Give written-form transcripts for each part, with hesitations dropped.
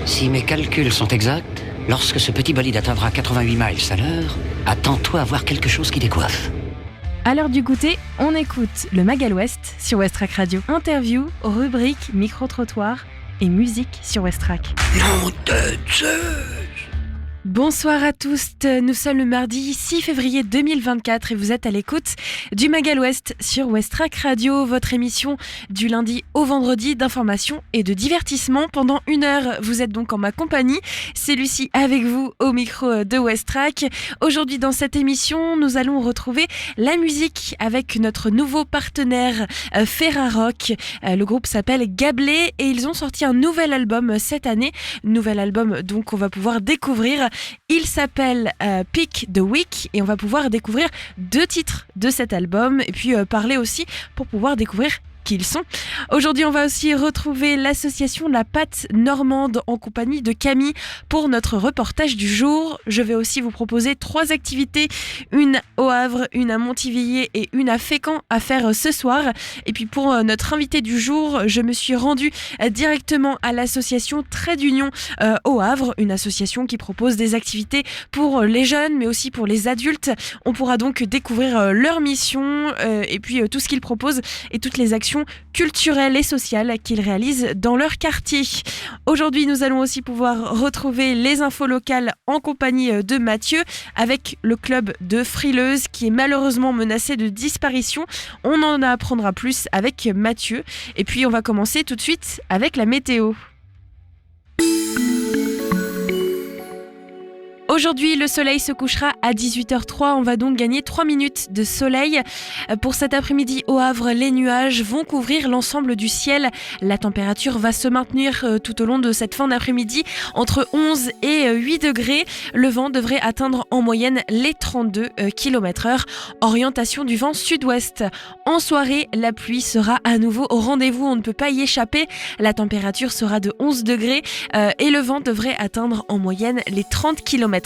Si mes calculs sont exacts, lorsque ce petit bolide atteindra 88 miles à l'heure, attends-toi à voir quelque chose qui décoiffe. À l'heure du goûter, on écoute le Magal West sur Westrack Radio. Interview, rubrique, micro-trottoir et musique sur Westrack. Nom de Zeus! Bonsoir à tous, nous sommes le mardi 6 février 2024 et vous êtes à l'écoute du Magal West sur Westrack Radio, votre émission du lundi au vendredi d'information et de divertissement. Pendant 1 heure, vous êtes donc en ma compagnie. C'est Lucie avec vous au micro de Westrack. Aujourd'hui dans cette émission, nous allons retrouver la musique avec notre nouveau partenaire Ferrarock. Le groupe s'appelle Gablé et ils ont sorti un nouvel album cette année. Nouvel album donc on va pouvoir découvrir. Il s'appelle Pick the Week et on va pouvoir découvrir 2 titres de cet album et puis parler aussi pour pouvoir découvrir qui ils sont. Aujourd'hui, on va aussi retrouver l'association La Pâte Normande en compagnie de Camille pour notre reportage du jour. Je vais aussi vous proposer 3 activités, une au Havre, une à Montivilliers et une à Fécamp à faire ce soir. Et puis pour notre invité du jour, je me suis rendue directement à l'association Trait d'Union au Havre, une association qui propose des activités pour les jeunes mais aussi pour les adultes. On pourra donc découvrir leur mission et puis tout ce qu'ils proposent et toutes les actions culturelles et sociales qu'ils réalisent dans leur quartier. Aujourd'hui, nous allons aussi pouvoir retrouver les infos locales en compagnie de Mathieu avec le club de Frileuses qui est malheureusement menacé de disparition. On en apprendra plus avec Mathieu. Et puis, on va commencer tout de suite avec la météo. Aujourd'hui, le soleil se couchera à 18h03. On va donc gagner 3 minutes de soleil. Pour cet après-midi au Havre, les nuages vont couvrir l'ensemble du ciel. La température va se maintenir tout au long de cette fin d'après-midi entre 11 et 8 degrés. Le vent devrait atteindre en moyenne les 32 km/h. Orientation du vent sud-ouest. En soirée, la pluie sera à nouveau au rendez-vous. On ne peut pas y échapper. La température sera de 11 degrés et le vent devrait atteindre en moyenne les 30 km/h.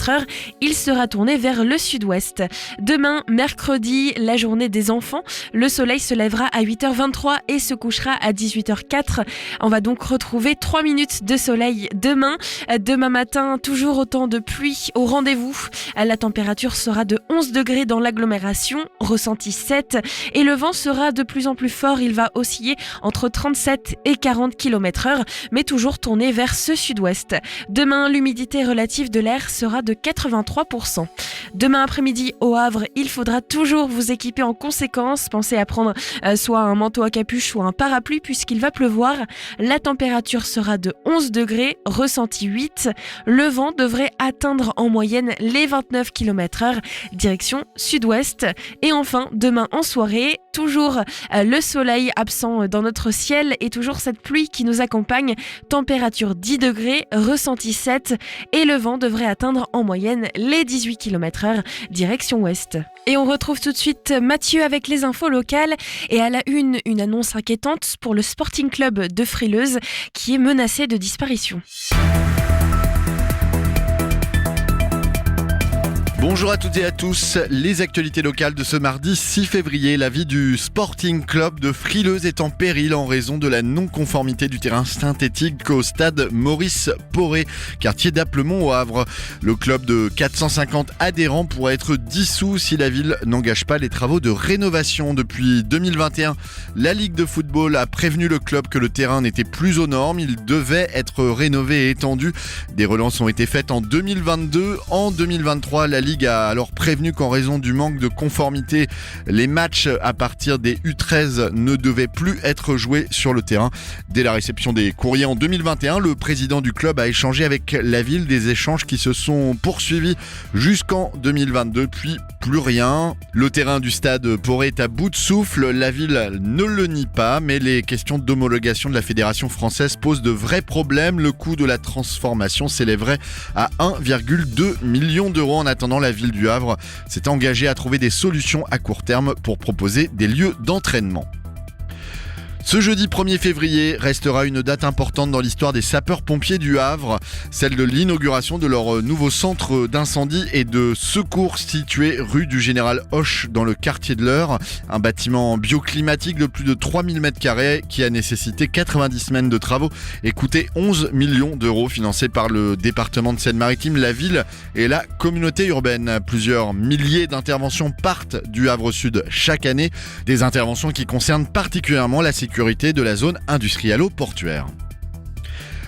Il sera tourné vers le sud-ouest. Demain, mercredi, la journée des enfants. Le soleil se lèvera à 8h23 et se couchera à 18h04. On va donc retrouver 3 minutes de soleil demain. Demain matin, toujours autant de pluie au rendez-vous. La température sera de 11 degrés dans l'agglomération, ressenti 7. Et le vent sera de plus en plus fort. Il va osciller entre 37 et 40 km/h, mais toujours tourné vers ce sud-ouest. Demain, l'humidité relative de l'air sera de 83%. Demain après-midi au Havre, il faudra toujours vous équiper en conséquence. Pensez à prendre soit un manteau à capuche, soit un parapluie puisqu'il va pleuvoir. La température sera de 11 degrés, ressenti 8. Le vent devrait atteindre en moyenne les 29 km/h, direction sud-ouest. Et enfin, demain en soirée, toujours le soleil absent dans notre ciel et toujours cette pluie qui nous accompagne. Température 10 degrés, ressenti 7 et le vent devrait atteindre en moyenne les 18 km/h, direction ouest. Et on retrouve tout de suite Mathieu avec les infos locales et à la une annonce inquiétante pour le Sporting Club de Frileuses qui est menacé de disparition. Bonjour à toutes et à tous, les actualités locales de ce mardi 6 février. La vie du Sporting Club de Frileuses est en péril en raison de la non-conformité du terrain synthétique au stade Maurice Poré, quartier d'Applemont au Havre. Le club de 450 adhérents pourrait être dissous si la ville n'engage pas les travaux de rénovation. Depuis 2021, la Ligue de football a prévenu le club que le terrain n'était plus aux normes. Il devait être rénové et étendu. Des relances ont été faites en 2022. En 2023, la Ligue a alors prévenu qu'en raison du manque de conformité, les matchs à partir des U13 ne devaient plus être joués sur le terrain. Dès la réception des courriers en 2021, le président du club a échangé avec la ville, des échanges qui se sont poursuivis jusqu'en 2022, puis plus rien. Le terrain du stade Poré est à bout de souffle, la ville ne le nie pas, mais les questions d'homologation de la Fédération française posent de vrais problèmes. Le coût de la transformation s'élèverait à 1,2 million d'euros. En attendant, la ville du Havre s'est engagée à trouver des solutions à court terme pour proposer des lieux d'entraînement. Ce jeudi 1er février restera une date importante dans l'histoire des sapeurs-pompiers du Havre, celle de l'inauguration de leur nouveau centre d'incendie et de secours situé rue du Général Hoche dans le quartier de l'Eure. Un bâtiment bioclimatique de plus de 3000 m² qui a nécessité 90 semaines de travaux et coûté 11 millions d'euros, financés par le département de Seine-Maritime, la ville et la communauté urbaine. Plusieurs milliers d'interventions partent du Havre Sud chaque année, des interventions qui concernent particulièrement la sécurité de la zone industrialo-portuaire.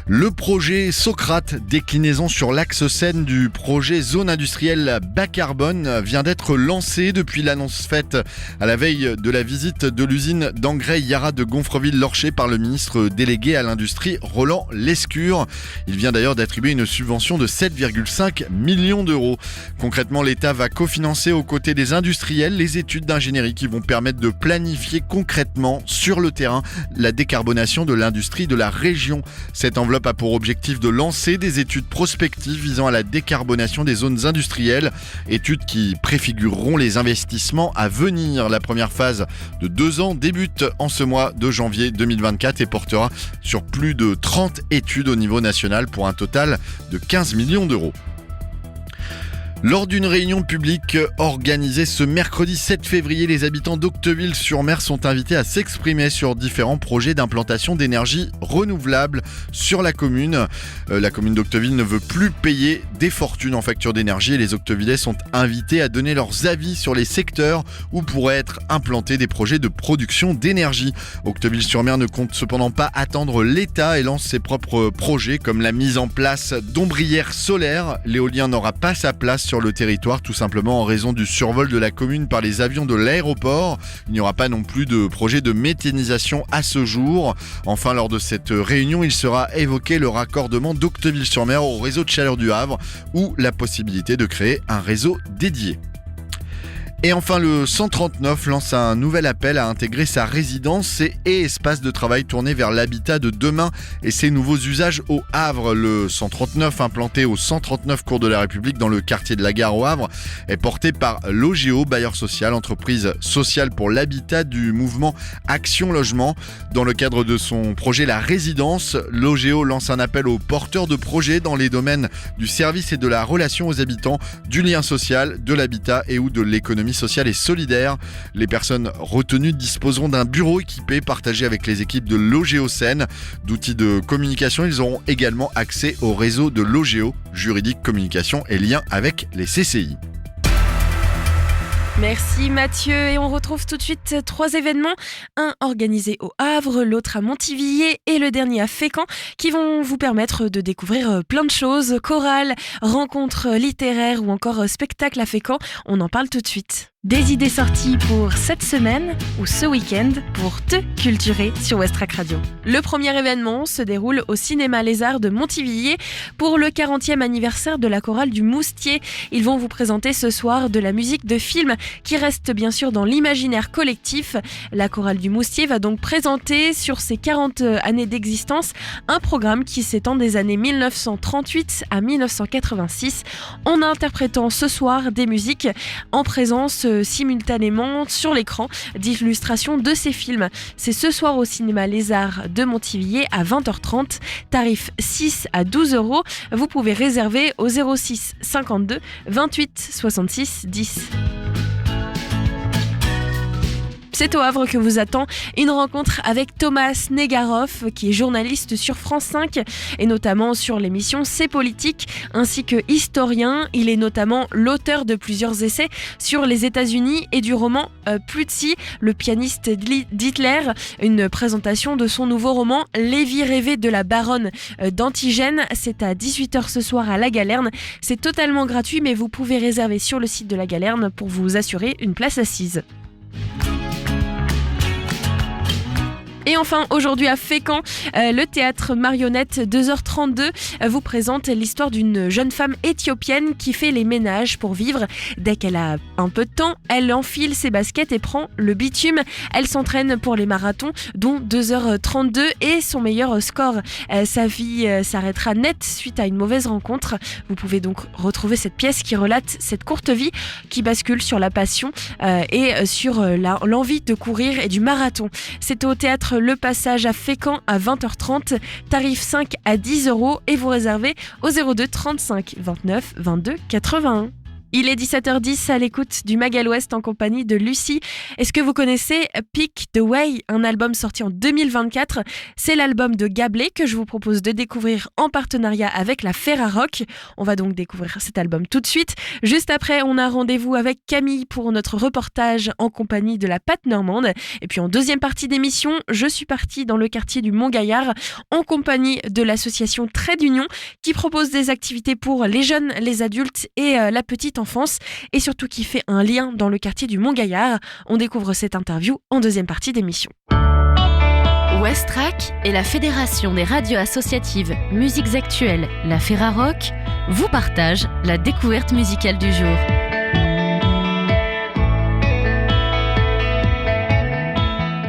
Le projet Socrate, déclinaison sur l'axe Seine du projet zone industrielle bas carbone, vient d'être lancé depuis l'annonce faite à la veille de la visite de l'usine d'engrais Yara de Gonfreville-Lorcher par le ministre délégué à l'industrie Roland Lescure. Il vient d'ailleurs d'attribuer une subvention de 7,5 millions d'euros. Concrètement, l'État va cofinancer aux côtés des industriels les études d'ingénierie qui vont permettre de planifier concrètement sur le terrain la décarbonation de l'industrie de la région. Cette enveloppe a pour objectif de lancer des études prospectives visant à la décarbonation des zones industrielles, études qui préfigureront les investissements à venir. La première phase de 2 ans débute en ce mois de janvier 2024 et portera sur plus de 30 études au niveau national pour un total de 15 millions d'euros. Lors d'une réunion publique organisée ce mercredi 7 février, les habitants d'Octeville-sur-Mer sont invités à s'exprimer sur différents projets d'implantation d'énergie renouvelable sur la commune. La commune d'Octeville ne veut plus payer des fortunes en facture d'énergie et les Octevillais sont invités à donner leurs avis sur les secteurs où pourraient être implantés des projets de production d'énergie. Octeville-sur-Mer ne compte cependant pas attendre l'État et lance ses propres projets comme la mise en place d'ombrières solaires. L'éolien n'aura pas sa place sur le territoire, tout simplement en raison du survol de la commune par les avions de l'aéroport. Il n'y aura pas non plus de projet de méthanisation à ce jour. Enfin, lors de cette réunion, il sera évoqué le raccordement d'Octeville-sur-Mer au réseau de chaleur du Havre ou la possibilité de créer un réseau dédié. Et enfin, le 139 lance un nouvel appel à intégrer sa résidence et espace de travail tourné vers l'habitat de demain et ses nouveaux usages au Havre. Le 139, implanté au 139 cours de la République dans le quartier de la Gare au Havre, est porté par Logéo, bailleur social, entreprise sociale pour l'habitat du mouvement Action Logement. Dans le cadre de son projet La Résidence, Logéo lance un appel aux porteurs de projets dans les domaines du service et de la relation aux habitants, du lien social, de l'habitat et ou de l'économie sociale et solidaire. Les personnes retenues disposeront d'un bureau équipé partagé avec les équipes de Logéo Seine. D'outils de communication, ils auront également accès au réseau de Logéo, juridique, communication et lien avec les CCI. Merci Mathieu, et on retrouve tout de suite 3 événements, un organisé au Havre, l'autre à Montivilliers et le dernier à Fécamp, qui vont vous permettre de découvrir plein de choses, chorales, rencontres littéraires ou encore spectacles à Fécamp. On en parle tout de suite. Des idées sorties pour cette semaine ou ce week-end pour te culturer sur Westrack Radio. Le premier événement se déroule au Cinéma Les Arts de Montivilliers pour le 40e anniversaire de la chorale du Moustier. Ils vont vous présenter ce soir de la musique de film qui reste bien sûr dans l'imaginaire collectif. La chorale du Moustier va donc présenter sur ses 40 années d'existence un programme qui s'étend des années 1938 à 1986 en interprétant ce soir des musiques en présence simultanément sur l'écran d'illustrations de ces films. C'est ce soir au Cinéma Les Arts de Montivilliers à 20h30, tarif 6 à 12 €. Vous pouvez réserver au 06 52 28 66 10. C'est au Havre que vous attend une rencontre avec Thomas Negaroff, qui est journaliste sur France 5 et notamment sur l'émission C'est politique, ainsi que historien. Il est notamment l'auteur de plusieurs essais sur les États-Unis et du roman Plutzi, le pianiste d'Hitler. Une présentation de son nouveau roman Lévi rêvait de la baronne d'Antigène. C'est à 18h ce soir à La Galerne. C'est totalement gratuit, mais vous pouvez réserver sur le site de La Galerne pour vous assurer une place assise. Et enfin, aujourd'hui à Fécamp, le théâtre marionnette 2h32 vous présente l'histoire d'une jeune femme éthiopienne qui fait les ménages pour vivre. Dès qu'elle a un peu de temps, elle enfile ses baskets et prend le bitume. Elle s'entraîne pour les marathons, dont 2h32 et son meilleur score. Sa vie s'arrêtera net suite à une mauvaise rencontre. Vous pouvez donc retrouver cette pièce qui relate cette courte vie qui bascule sur la passion et sur l'envie de courir et du marathon. C'est au théâtre être le passage à Fécamp à 20h30, tarif 5 à 10 € et vous réservez au 02 35 29 22 81. Il est 17h10 à l'écoute du Mag à l'Ouest en compagnie de Lucie. Est-ce que vous connaissez Pick the Way, un album sorti en 2024 ? C'est l'album de Gablé que je vous propose de découvrir en partenariat avec la Ferrarock. On va donc découvrir cet album tout de suite. Juste après, on a rendez-vous avec Camille pour notre reportage en compagnie de la Pâte Normande. Et puis en deuxième partie d'émission, je suis partie dans le quartier du Mont-Gaillard en compagnie de l'association Trait d'Union qui propose des activités pour les jeunes, les adultes et la petite enfance et surtout qui fait un lien dans le quartier du Mont-Gaillard. On découvre cette interview en deuxième partie d'émission. Westrack et la Fédération des radios associatives Musiques Actuelles, la Ferrarock, vous partagent la découverte musicale du jour.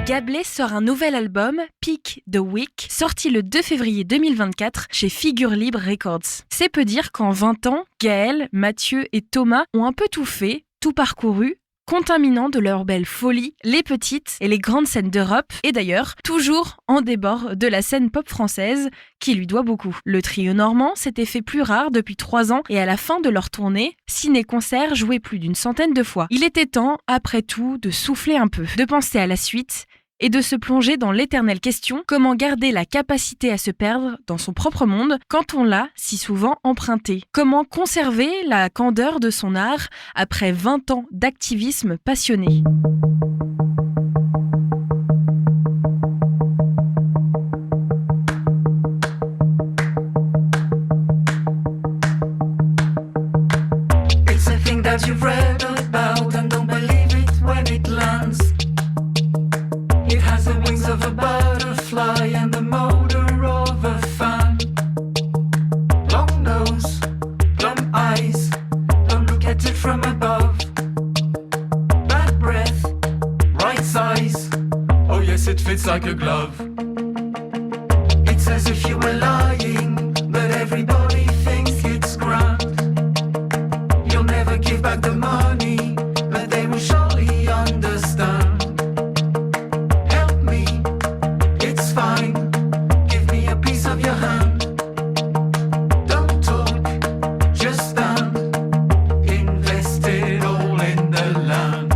Gablé sort un nouvel album, Pick the Week, sorti le 2 février 2024 chez Figure Libre Records. C'est peu dire qu'en 20 ans, Gaël, Mathieu et Thomas ont un peu tout fait, tout parcouru, contaminant de leur belle folie les petites et les grandes scènes d'Europe, et d'ailleurs, toujours en débord de la scène pop française, qui lui doit beaucoup. Le trio normand s'était fait plus rare depuis 3 ans, et à la fin de leur tournée, ciné-concert joué plus d'une centaine de fois. Il était temps, après tout, de souffler un peu, de penser à la suite, et de se plonger dans l'éternelle question, comment garder la capacité à se perdre dans son propre monde quand on l'a si souvent emprunté. Comment conserver la candeur de son art après 20 ans d'activisme passionné. It's a thing that you've read about and don't believe it when it lands. It has the wings of a butterfly and the motor of a fan. Long nose, long eyes, don't look at it from above. Bad breath, right size, oh yes it fits like a glove. It's as if you were lying, but everybody thinks it's grand. You'll never give back the money, but they will surely understand. Fine, give me a piece of your hand. Don't talk, just stand. Invest it all in the land.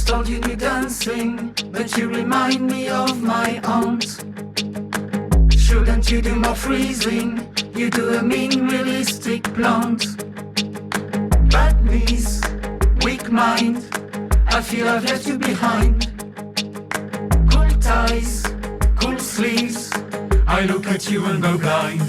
Told you do dancing, but you remind me of my aunt. Shouldn't you do more freezing? You do a mean realistic plant. Bad knees, weak mind, I feel I've left you behind. Cool ties, cool sleeves, I look at you and go blind.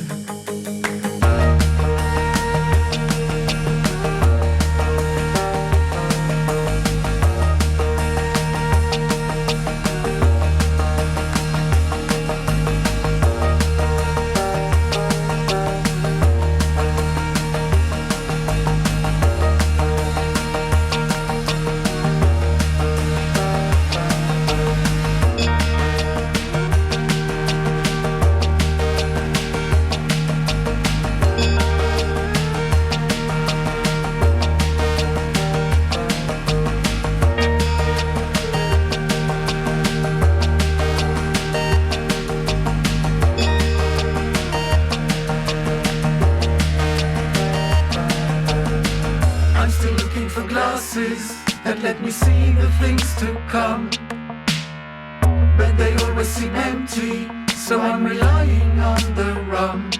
That let me see the things to come, but they always seem empty, so I'm relying on the rum.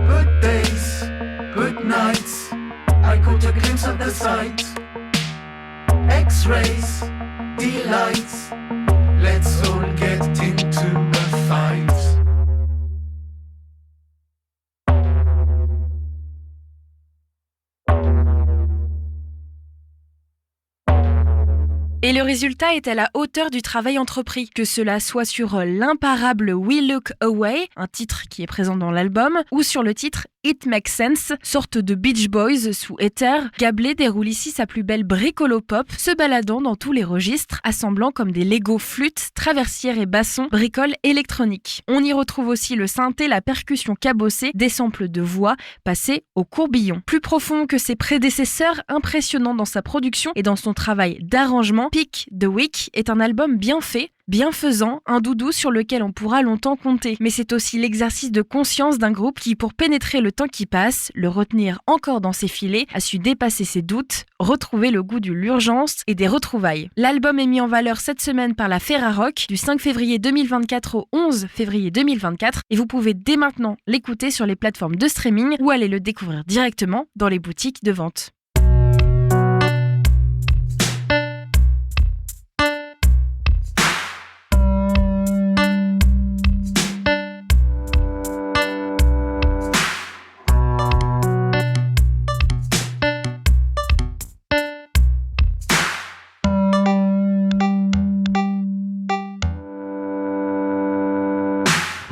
Good days, good nights, I caught a glimpse of the sight. X-rays, delights, let's all get into a fight. Et le résultat est à la hauteur du travail entrepris, que cela soit sur l'imparable We Look Away, un titre qui est présent dans l'album, ou sur le titre It Makes Sense, sorte de Beach Boys sous Ether. Gablé déroule ici sa plus belle bricolo-pop, se baladant dans tous les registres, assemblant comme des Lego flûtes, traversières et bassons, bricoles électroniques. On y retrouve aussi le synthé, la percussion cabossée, des samples de voix passés au courbillon. Plus profond que ses prédécesseurs, impressionnant dans sa production et dans son travail d'arrangement, Pick the Week est un album bien fait, bienfaisant, un doudou sur lequel on pourra longtemps compter. Mais c'est aussi l'exercice de conscience d'un groupe qui, pour pénétrer le temps qui passe, le retenir encore dans ses filets, a su dépasser ses doutes, retrouver le goût de l'urgence et des retrouvailles. L'album est mis en valeur cette semaine par la Ferrarock du 5 février 2024 au 11 février 2024 et vous pouvez dès maintenant l'écouter sur les plateformes de streaming ou aller le découvrir directement dans les boutiques de vente.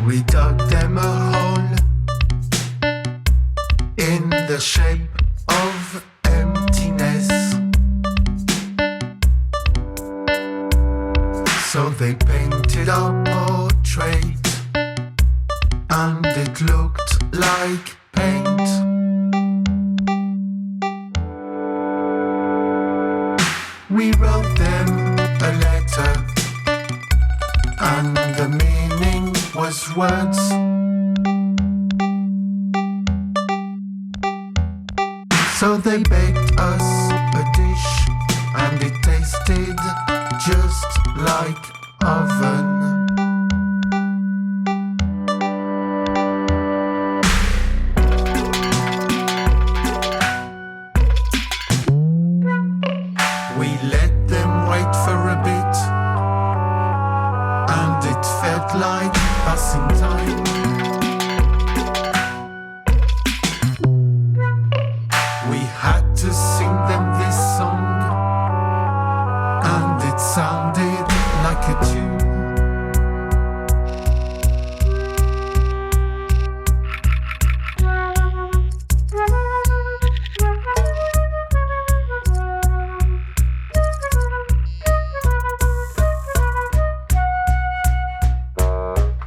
We dug them a hole in the shape of emptiness. So they painted our portrait and it looked like paint. We wrote them a letter and the meaning was words. So they baked us a dish and it tasted just like oven. We let them wait for a bit and it felt like passing time. We had to sing them this song and it sounded like a tune.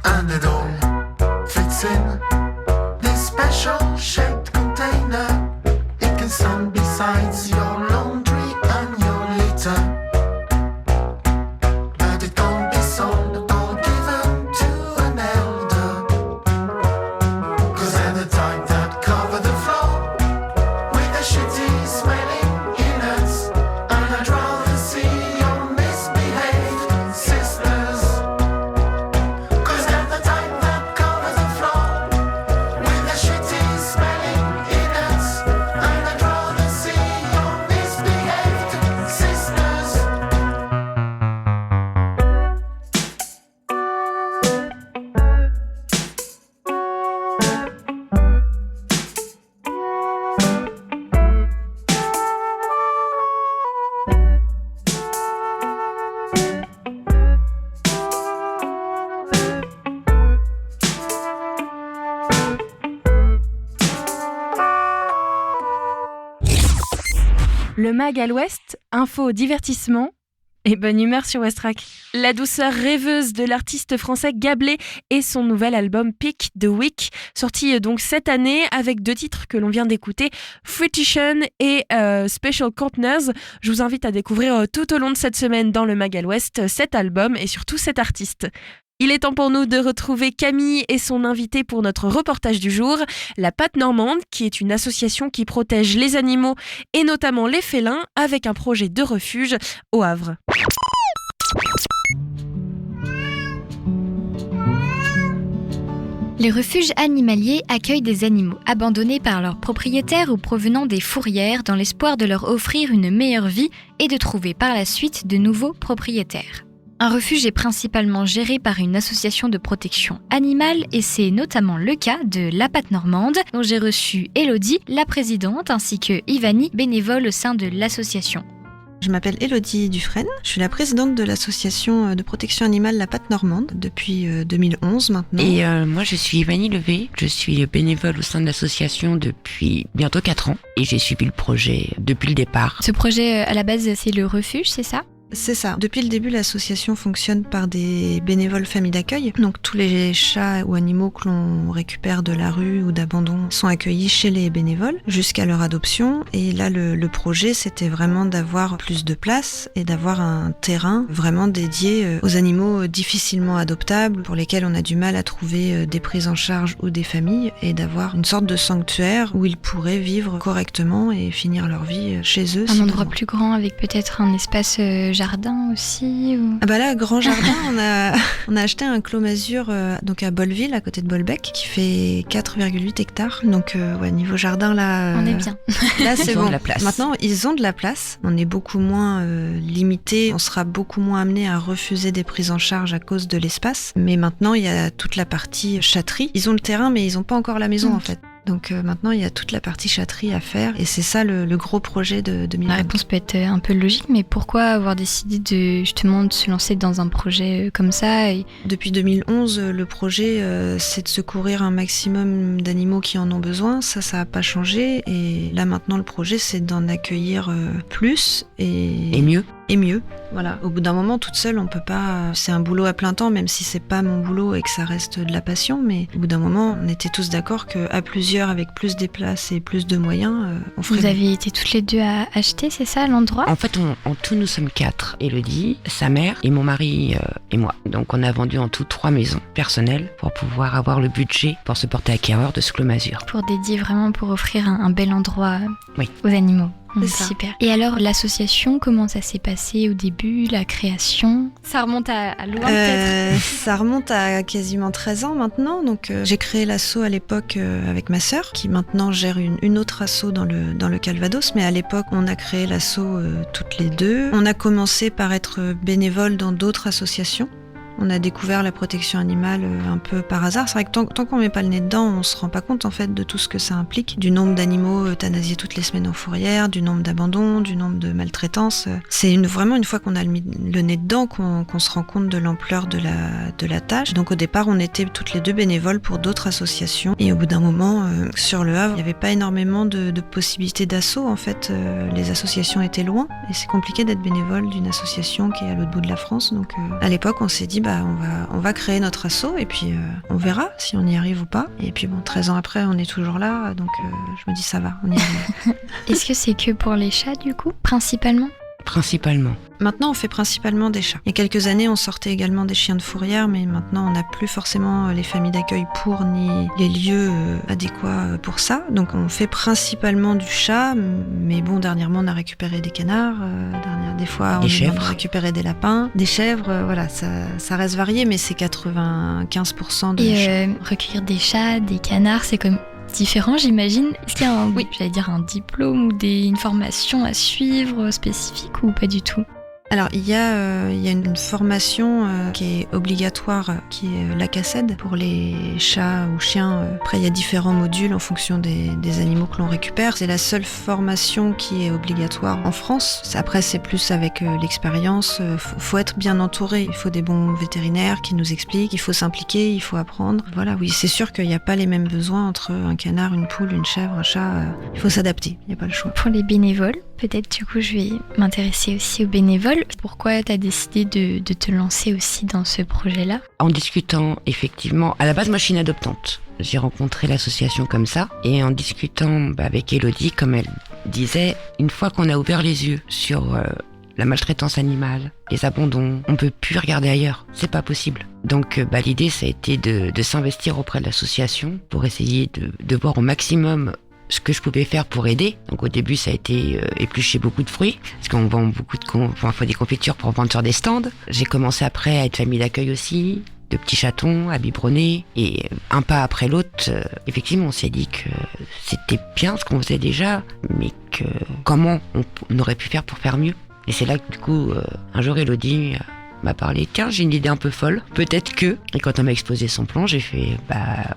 And it all fits in this special shaped container. It can stand beside your laundry and your litter, but it can't be sold or given to an elder, 'cause they're the type that cover the floor with a shitty smelling innards. And I'd rather see your misbehaved sisters, 'cause they're the type that cover the floor with a shitty smelling innards. And I'd rather see your misbehaved sisters. Le mag à l'ouest, info, divertissement et bonne humeur sur Westrack. La douceur rêveuse de l'artiste français Gablé et son nouvel album Pick the Week, sorti donc cette année avec 2 titres que l'on vient d'écouter, Fruition et Special Containers. Je vous invite à découvrir tout au long de cette semaine dans le mag à l'ouest cet album et surtout cet artiste. Il est temps pour nous de retrouver Camille et son invité pour notre reportage du jour, la Patte Normande, qui est une association qui protège les animaux et notamment les félins avec un projet de refuge au Havre. Les refuges animaliers accueillent des animaux abandonnés par leurs propriétaires ou provenant des fourrières dans l'espoir de leur offrir une meilleure vie et de trouver par la suite de nouveaux propriétaires. Un refuge est principalement géré par une association de protection animale et c'est notamment le cas de la Patte Normande dont j'ai reçu Elodie, la présidente, ainsi que Ivani, bénévole au sein de l'association. Je m'appelle Élodie Dufresne, je suis la présidente de l'association de protection animale La Patte Normande depuis 2011 maintenant. Et moi je suis Vanille Levé, je suis bénévole au sein de l'association depuis bientôt 4 ans et j'ai suivi le projet depuis le départ. Ce projet, à la base, c'est le refuge, c'est ça ? C'est ça. Depuis le début, l'association fonctionne par des bénévoles familles d'accueil. Donc tous les chats ou animaux que l'on récupère de la rue ou d'abandon sont accueillis chez les bénévoles jusqu'à leur adoption. Et là, le projet, c'était vraiment d'avoir plus de place et d'avoir un terrain vraiment dédié aux animaux difficilement adoptables, pour lesquels on a du mal à trouver des prises en charge ou des familles, et d'avoir une sorte de sanctuaire où ils pourraient vivre correctement et finir leur vie chez eux. Un endroit plus grand avec peut-être un espace jardin aussi ou... Ah bah là, grand jardin, on a acheté un clos masure donc à Bolleville, à côté de Bolbec, qui fait 4,8 hectares. Donc niveau jardin, là... On est bien. Là, c'est Ils ont bon. de la place. Maintenant, ils ont de la place. On est beaucoup moins limité. On sera beaucoup moins amené à refuser des prises en charge à cause de l'espace. Mais maintenant, il y a toute la partie chatterie. Ils ont le terrain, mais ils n'ont pas encore la maison, en fait. Donc maintenant, il y a toute la partie chatterie à faire, et c'est ça le gros projet de 2020. La réponse peut être un peu logique, mais pourquoi avoir décidé de se lancer dans un projet comme ça Depuis 2011, le projet, c'est de secourir un maximum d'animaux qui en ont besoin. Ça n'a pas changé, et là maintenant, le projet, c'est d'en accueillir plus Et mieux. et mieux. Voilà. Au bout d'un moment, toute seule, on peut pas. C'est un boulot à plein temps, même si c'est pas mon boulot et que ça reste de la passion. Mais au bout d'un moment, on était tous d'accord qu'à plusieurs, avec plus de places et plus de moyens, on ferait. Vous avez été toutes les deux à acheter, c'est ça, l'endroit ? En fait, en tout, nous sommes 4. Élodie, sa mère et mon mari et moi. Donc, on a vendu en tout 3 maisons personnelles pour pouvoir avoir le budget pour se porter acquéreur de ce clos masure. Pour dédier vraiment, pour offrir un bel endroit Oui. aux animaux. C'est ça. Super. Et alors, l'association, comment ça s'est passé au début, la création ? Ça remonte à loin peut-être ? Ça remonte à quasiment 13 ans maintenant. Donc, j'ai créé l'asso à l'époque avec ma sœur, qui maintenant gère une autre asso dans le Calvados. Mais à l'époque, on a créé l'asso toutes les deux. On a commencé par être bénévole dans d'autres associations. On a découvert la protection animale un peu par hasard. C'est vrai que tant qu'on met pas le nez dedans, on se rend pas compte en fait de tout ce que ça implique. Du nombre d'animaux euthanasiés toutes les semaines aux fourrières, du nombre d'abandons, du nombre de maltraitances. C'est vraiment une fois qu'on a mis le nez dedans qu'on se rend compte de l'ampleur de la tâche. Donc au départ, on était toutes les deux bénévoles pour d'autres associations. Et au bout d'un moment, sur le Havre, il n'y avait pas énormément de possibilités d'assaut. En fait, les associations étaient loin. Et c'est compliqué d'être bénévole d'une association qui est à l'autre bout de la France. Donc à l'époque, on s'est dit, on va créer notre asso et puis on verra si on y arrive ou pas. Et puis 13 ans après, on est toujours là, donc je me dis ça va, on y arrive. Est-ce que c'est que pour les chats du coup, principalement ? Principalement. Maintenant, on fait principalement des chats. Il y a quelques années, on sortait également des chiens de fourrière, mais maintenant, on n'a plus forcément les familles d'accueil pour, ni les lieux adéquats pour ça. Donc, on fait principalement du chat, mais bon, dernièrement, on a récupéré des canards, des fois, Des chèvres. a récupéré des lapins, des chèvres, voilà, ça reste varié, mais c'est 95% de chats. Et recueillir des chats, des canards, c'est comme différent, j'imagine. Est-ce qu'il y a un diplôme ou une formation à suivre spécifique ou pas du tout ? Alors, il y a une formation qui est obligatoire, qui est l'ACACED pour les chats ou chiens. Après, il y a différents modules en fonction des animaux que l'on récupère. C'est la seule formation qui est obligatoire en France. Après, c'est plus avec l'expérience. Faut être bien entouré. Il faut des bons vétérinaires qui nous expliquent. Il faut s'impliquer, il faut apprendre. Voilà, oui, c'est sûr qu'il n'y a pas les mêmes besoins entre un canard, une poule, une chèvre, un chat. Il faut s'adapter, il n'y a pas le choix. Pour les bénévoles, peut-être du coup je vais m'intéresser aussi aux bénévoles. Pourquoi tu as décidé de te lancer aussi dans ce projet-là ? En discutant, effectivement, à la base, moi je suis une adoptante. J'ai rencontré l'association comme ça, et en discutant avec Élodie, comme elle disait, une fois qu'on a ouvert les yeux sur la maltraitance animale, les abandons, on peut plus regarder ailleurs, c'est pas possible. Donc l'idée ça a été de s'investir auprès de l'association pour essayer de voir au maximum ce que je pouvais faire pour aider. Donc au début ça a été éplucher beaucoup de fruits, parce qu'on vend on fait des confitures pour vendre sur des stands. J'ai commencé après à être famille d'accueil aussi, de petits chatons à biberonner, et un pas après l'autre, effectivement on s'est dit que c'était bien ce qu'on faisait déjà, mais que comment on aurait pu faire pour faire mieux. Et c'est là que du coup un jour Élodie m'a parlé, tiens j'ai une idée un peu folle, peut-être que, et quand on m'a exposé son plan j'ai fait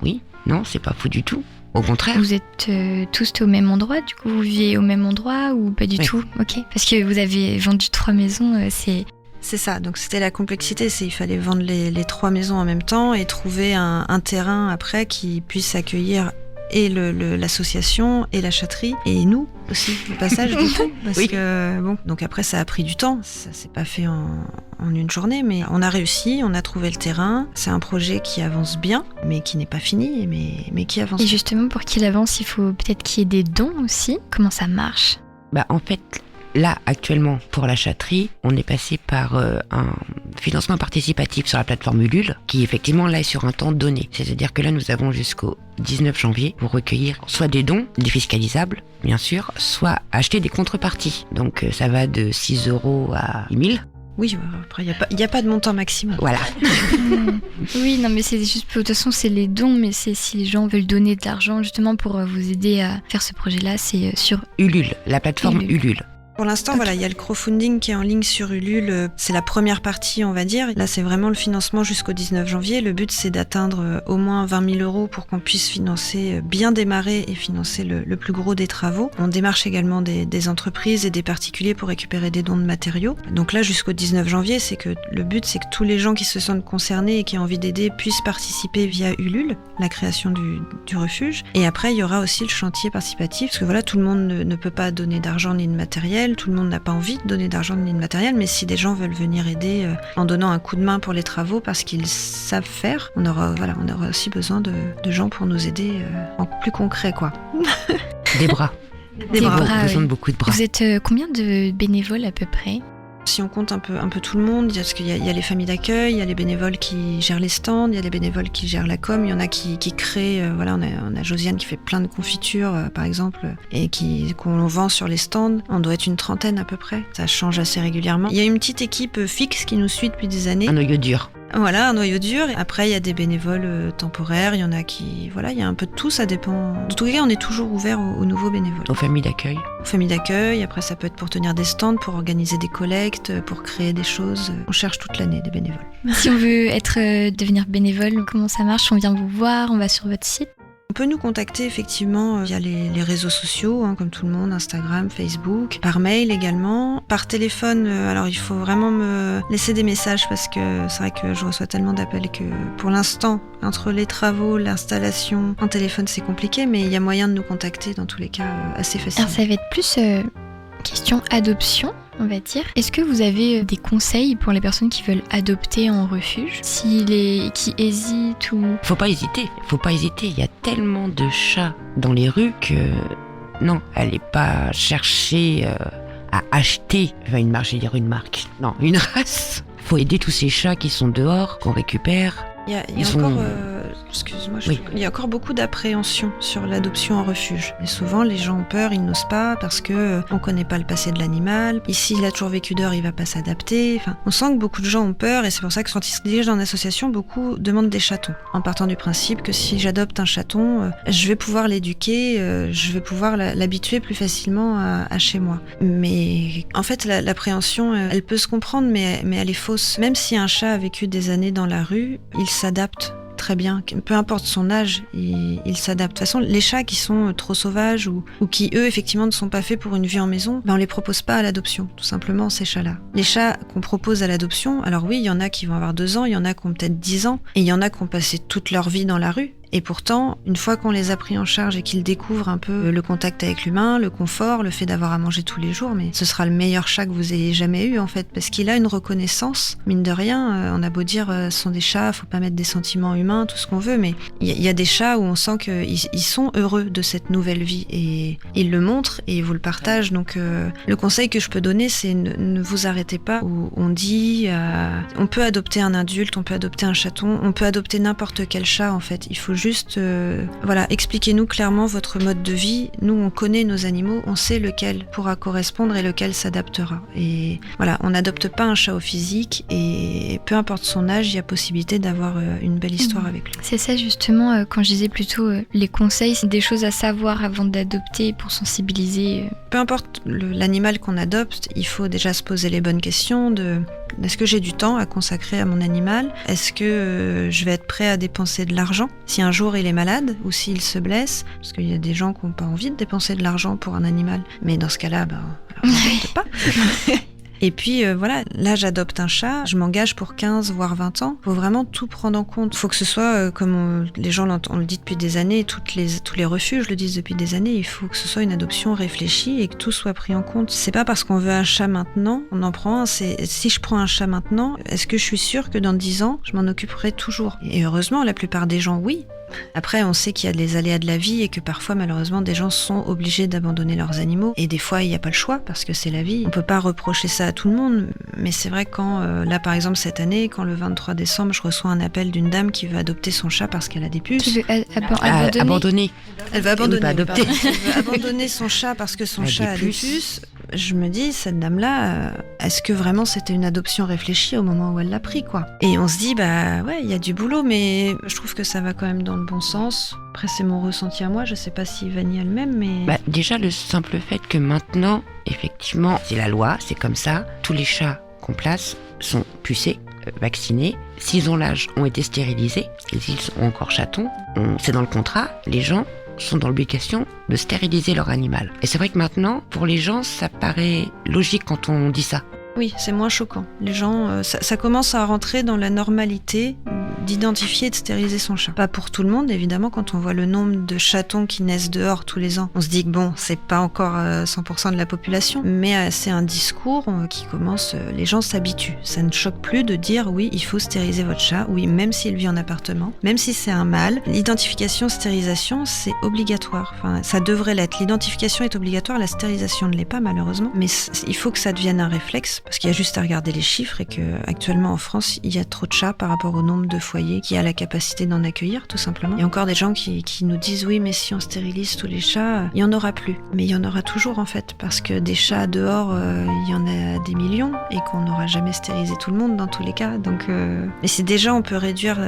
oui, non c'est pas fou du tout. Au contraire. Vous êtes tous au même endroit, du coup vous vivez au même endroit ou pas du Oui. tout? Ok, parce que vous avez vendu 3 maisons, C'est ça, donc c'était la complexité, il fallait vendre les 3 maisons en même temps et trouver un terrain après qui puisse accueillir et l'association et la châterie et nous aussi au passage du coup parce Oui. que bon, donc après ça a pris du temps, ça s'est pas fait en une journée, mais on a réussi, on a trouvé le terrain. C'est un projet qui avance bien mais qui n'est pas fini, mais qui avance Et bien. justement pour qu'il avance, il faut peut-être qu'il y ait des dons aussi. Comment ça marche? En fait, là, actuellement, pour la châterie, on est passé par un financement participatif sur la plateforme Ulule, qui effectivement là est sur un temps donné. C'est-à-dire que là, nous avons jusqu'au 19 janvier pour recueillir soit des dons, défiscalisables, bien sûr, soit acheter des contreparties. Donc ça va de 6 € à 1000. Oui, après il y a pas de montant maximum. Voilà. Oui, non, mais c'est juste, de toute façon, c'est les dons, mais c'est si les gens veulent donner de l'argent justement pour vous aider à faire ce projet-là, c'est sur Ulule, la plateforme Ulule. Ulule. Pour l'instant, voilà, il y a le crowdfunding qui est en ligne sur Ulule. C'est la première partie, on va dire. Là, c'est vraiment le financement jusqu'au 19 janvier. Le but, c'est d'atteindre au moins 20 000 € pour qu'on puisse financer, bien démarrer et financer le plus gros des travaux. On démarche également des entreprises et des particuliers pour récupérer des dons de matériaux. Donc là, jusqu'au 19 janvier, le but, c'est que tous les gens qui se sentent concernés et qui ont envie d'aider puissent participer via Ulule, la création du refuge. Et après, il y aura aussi le chantier participatif, parce que voilà, tout le monde ne peut pas donner d'argent ni de matériel. Tout le monde n'a pas envie de donner d'argent ni de matériel, mais si des gens veulent venir aider en donnant un coup de main pour les travaux parce qu'ils savent faire, on aura aussi besoin de gens pour nous aider en plus concret, quoi. Des bras. Des bras. Besoin oui. de beaucoup de bras. Vous êtes combien de bénévoles à peu près? Si on compte un peu tout le monde, parce qu'il y a les familles d'accueil, il y a les bénévoles qui gèrent les stands, il y a les bénévoles qui gèrent la com, il y en a qui créent, on a Josiane qui fait plein de confitures par exemple, et qu'on vend sur les stands. On doit être une trentaine à peu près, ça change assez régulièrement. Il y a une petite équipe fixe qui nous suit depuis des années. Un noyau dur. Voilà, un noyau dur. Après, il y a des bénévoles temporaires, il y en a qui... Voilà, il y a un peu de tout, ça dépend. En tout cas, on est toujours ouvert aux nouveaux bénévoles. Aux familles d'accueil. Aux familles d'accueil, après ça peut être pour tenir des stands, pour organiser des collectes, pour créer des choses. On cherche toute l'année des bénévoles. Si on veut devenir bénévole, comment ça marche? On vient vous voir, on va sur votre site? On peut nous contacter effectivement via les réseaux sociaux, comme tout le monde, Instagram, Facebook, par mail également, par téléphone. Alors il faut vraiment me laisser des messages parce que c'est vrai que je reçois tellement d'appels que pour l'instant, entre les travaux, l'installation, en téléphone c'est compliqué, mais il y a moyen de nous contacter dans tous les cas assez facilement. Alors ça va être plus question adoption, on va dire. Est-ce que vous avez des conseils pour les personnes qui veulent adopter en refuge, qui hésitent ou... Faut pas hésiter. Il y a tellement de chats dans les rues que non, allez pas chercher à acheter une marque. Non, une race. Faut aider tous ces chats qui sont dehors, qu'on récupère. Il y a Ils encore, sont- excuse-moi, Oui. il y a encore beaucoup d'appréhension sur l'adoption en refuge. Et souvent, les gens ont peur, ils n'osent pas parce que on connaît pas le passé de l'animal. Ici, il a toujours vécu dehors, il va pas s'adapter. Enfin, on sent que beaucoup de gens ont peur et c'est pour ça que quand ils se dirigent dans l'association, beaucoup demandent des chatons. En partant du principe que si j'adopte un chaton, je vais pouvoir l'éduquer, je vais pouvoir l'habituer plus facilement à chez moi. Mais en fait, l'appréhension, elle peut se comprendre, mais elle est fausse. Même si un chat a vécu des années dans la rue, il s'adapte très bien. Peu importe son âge, il s'adapte. De toute façon, les chats qui sont trop sauvages ou qui, eux, effectivement, ne sont pas faits pour une vie en maison, on les propose pas à l'adoption, tout simplement, ces chats-là. Les chats qu'on propose à l'adoption, alors oui, il y en a qui vont avoir 2 ans, il y en a qui ont peut-être 10 ans, et il y en a qui ont passé toute leur vie dans la rue. Et pourtant, une fois qu'on les a pris en charge et qu'ils découvrent un peu le contact avec l'humain, le confort, le fait d'avoir à manger tous les jours, mais ce sera le meilleur chat que vous ayez jamais eu en fait, parce qu'il a une reconnaissance. Mine de rien, on a beau dire ce sont des chats, faut pas mettre des sentiments humains, tout ce qu'on veut, mais il y a des chats où on sent qu'ils sont heureux de cette nouvelle vie et ils le montrent et ils vous le partagent. Donc le conseil que je peux donner, c'est ne vous arrêtez pas où on dit on peut adopter un adulte, on peut adopter un chaton, on peut adopter n'importe quel chat en fait. Il faut juste, expliquez-nous clairement votre mode de vie. Nous, on connaît nos animaux, on sait lequel pourra correspondre et lequel s'adaptera. Et voilà, on n'adopte pas un chat au physique et peu importe son âge, il y a possibilité d'avoir une belle histoire avec lui. C'est ça justement, quand je disais plutôt les conseils, c'est des choses à savoir avant d'adopter pour sensibiliser peu importe l'animal qu'on adopte, il faut déjà se poser les bonnes questions de est-ce que j'ai du temps à consacrer à mon animal ? Est-ce que je vais être prêt à dépenser de l'argent si un jour il est malade ou s'il se blesse ? Parce qu'il y a des gens qui n'ont pas envie de dépenser de l'argent pour un animal. Mais dans ce cas-là, alors, n'adopte pas. Et puis voilà, là j'adopte un chat, je m'engage pour 15 voire 20 ans. Faut vraiment tout prendre en compte. Faut que ce soit, comme les gens on le dit depuis des années, tous les refuges le disent depuis des années, il faut que ce soit une adoption réfléchie et que tout soit pris en compte. C'est pas parce qu'on veut un chat maintenant, on en prend un. Si je prends un chat maintenant, est-ce que je suis sûre que dans 10 ans, je m'en occuperai toujours ? Et heureusement, la plupart des gens, oui. Après, on sait qu'il y a les aléas de la vie et que parfois, malheureusement, des gens sont obligés d'abandonner leurs animaux. Et des fois, il n'y a pas le choix parce que c'est la vie. On peut pas reprocher ça à tout le monde. Mais c'est vrai quand, là, par exemple, cette année, quand le 23 décembre, je reçois un appel d'une dame qui veut adopter son chat parce qu'elle a des puces. Qui veut Abandonner. Elle va abandonner. Pas adopter. Elle veut abandonner son chat parce que son chat a des puces. Je me dis, cette dame-là, est-ce que vraiment c'était une adoption réfléchie au moment où elle l'a pris, quoi ? Et on se dit, ouais, il y a du boulot, mais je trouve que ça va quand même dans le bon sens. Après, c'est mon ressenti à moi, je sais pas si Vanny a le même, mais... Déjà, le simple fait que maintenant, effectivement, c'est la loi, c'est comme ça, tous les chats qu'on place sont pucés, vaccinés. S'ils ont l'âge, ont été stérilisés, et s'ils sont encore chatons, c'est dans le contrat, les gens sont dans l'obligation de stériliser leur animal. Et c'est vrai que maintenant, pour les gens, ça paraît logique quand on dit ça. Oui, c'est moins choquant. Les gens, ça commence à rentrer dans la normalité d'identifier et de stériliser son chat. Pas pour tout le monde, évidemment, quand on voit le nombre de chatons qui naissent dehors tous les ans. On se dit que bon, c'est pas encore 100% de la population, mais c'est un discours qui commence, les gens s'habituent. Ça ne choque plus de dire oui, il faut stériliser votre chat, oui, même s'il vit en appartement, même si c'est un mâle. L'identification, stérilisation, c'est obligatoire. Enfin, ça devrait l'être. L'identification est obligatoire, la stérilisation ne l'est pas malheureusement, mais il faut que ça devienne un réflexe. Parce qu'il y a juste à regarder les chiffres et qu'actuellement en France, il y a trop de chats par rapport au nombre de foyers qui a la capacité d'en accueillir, tout simplement. Il y a encore des gens qui nous disent oui, mais si on stérilise tous les chats, il n'y en aura plus. Mais il y en aura toujours en fait, parce que des chats dehors, il y en a des millions et qu'on n'aura jamais stérilisé tout le monde dans tous les cas. Donc, mais si déjà on peut réduire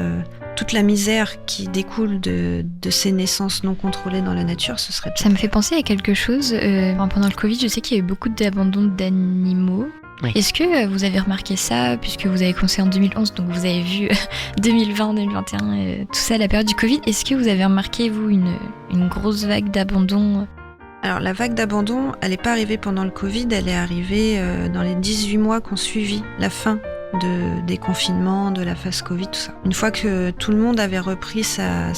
toute la misère qui découle de ces naissances non contrôlées dans la nature, ce serait... Ça me fait penser à quelque chose. Pendant le Covid, je sais qu'il y a eu beaucoup d'abandon d'animaux. Oui. Est-ce que vous avez remarqué ça, puisque vous avez commencé en 2011, donc vous avez vu 2020, 2021, tout ça, la période du Covid. Est-ce que vous avez remarqué, vous, une grosse vague d'abandon ? Alors la vague d'abandon, elle n'est pas arrivée pendant le Covid, elle est arrivée dans les 18 mois qu'on suivit la fin des confinements, de la phase Covid, tout ça. Une fois que tout le monde avait repris sa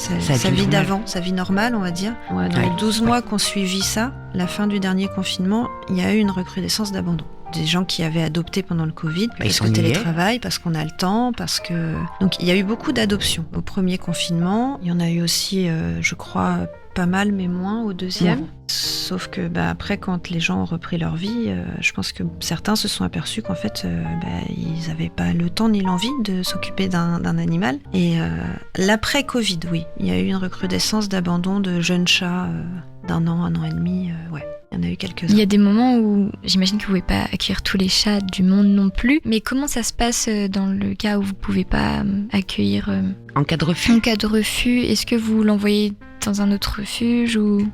vie d'avant, sa vie normale, on va dire, dans les 12 mois qu'on suivit ça, la fin du dernier confinement, il y a eu une recrudescence d'abandon. Des gens qui avaient adopté pendant le Covid, parce que télétravail, parce qu'on a le temps, parce que... Donc il y a eu beaucoup d'adoptions. Au premier confinement, il y en a eu aussi, je crois, pas mal, mais moins au deuxième. Sauf que après, quand les gens ont repris leur vie, je pense que certains se sont aperçus qu'en fait, ils n'avaient pas le temps ni l'envie de s'occuper d'un animal. Et l'après-Covid, oui, il y a eu une recrudescence d'abandon de jeunes chats d'1 an, 1 an et demi, ouais. Il y en a eu quelques-uns. Il y a des moments où j'imagine que vous ne pouvez pas accueillir tous les chats du monde non plus, mais comment ça se passe dans le cas où vous ne pouvez pas accueillir En cas de refus. En cas de refus, est-ce que vous l'envoyez dans un autre refuge ou...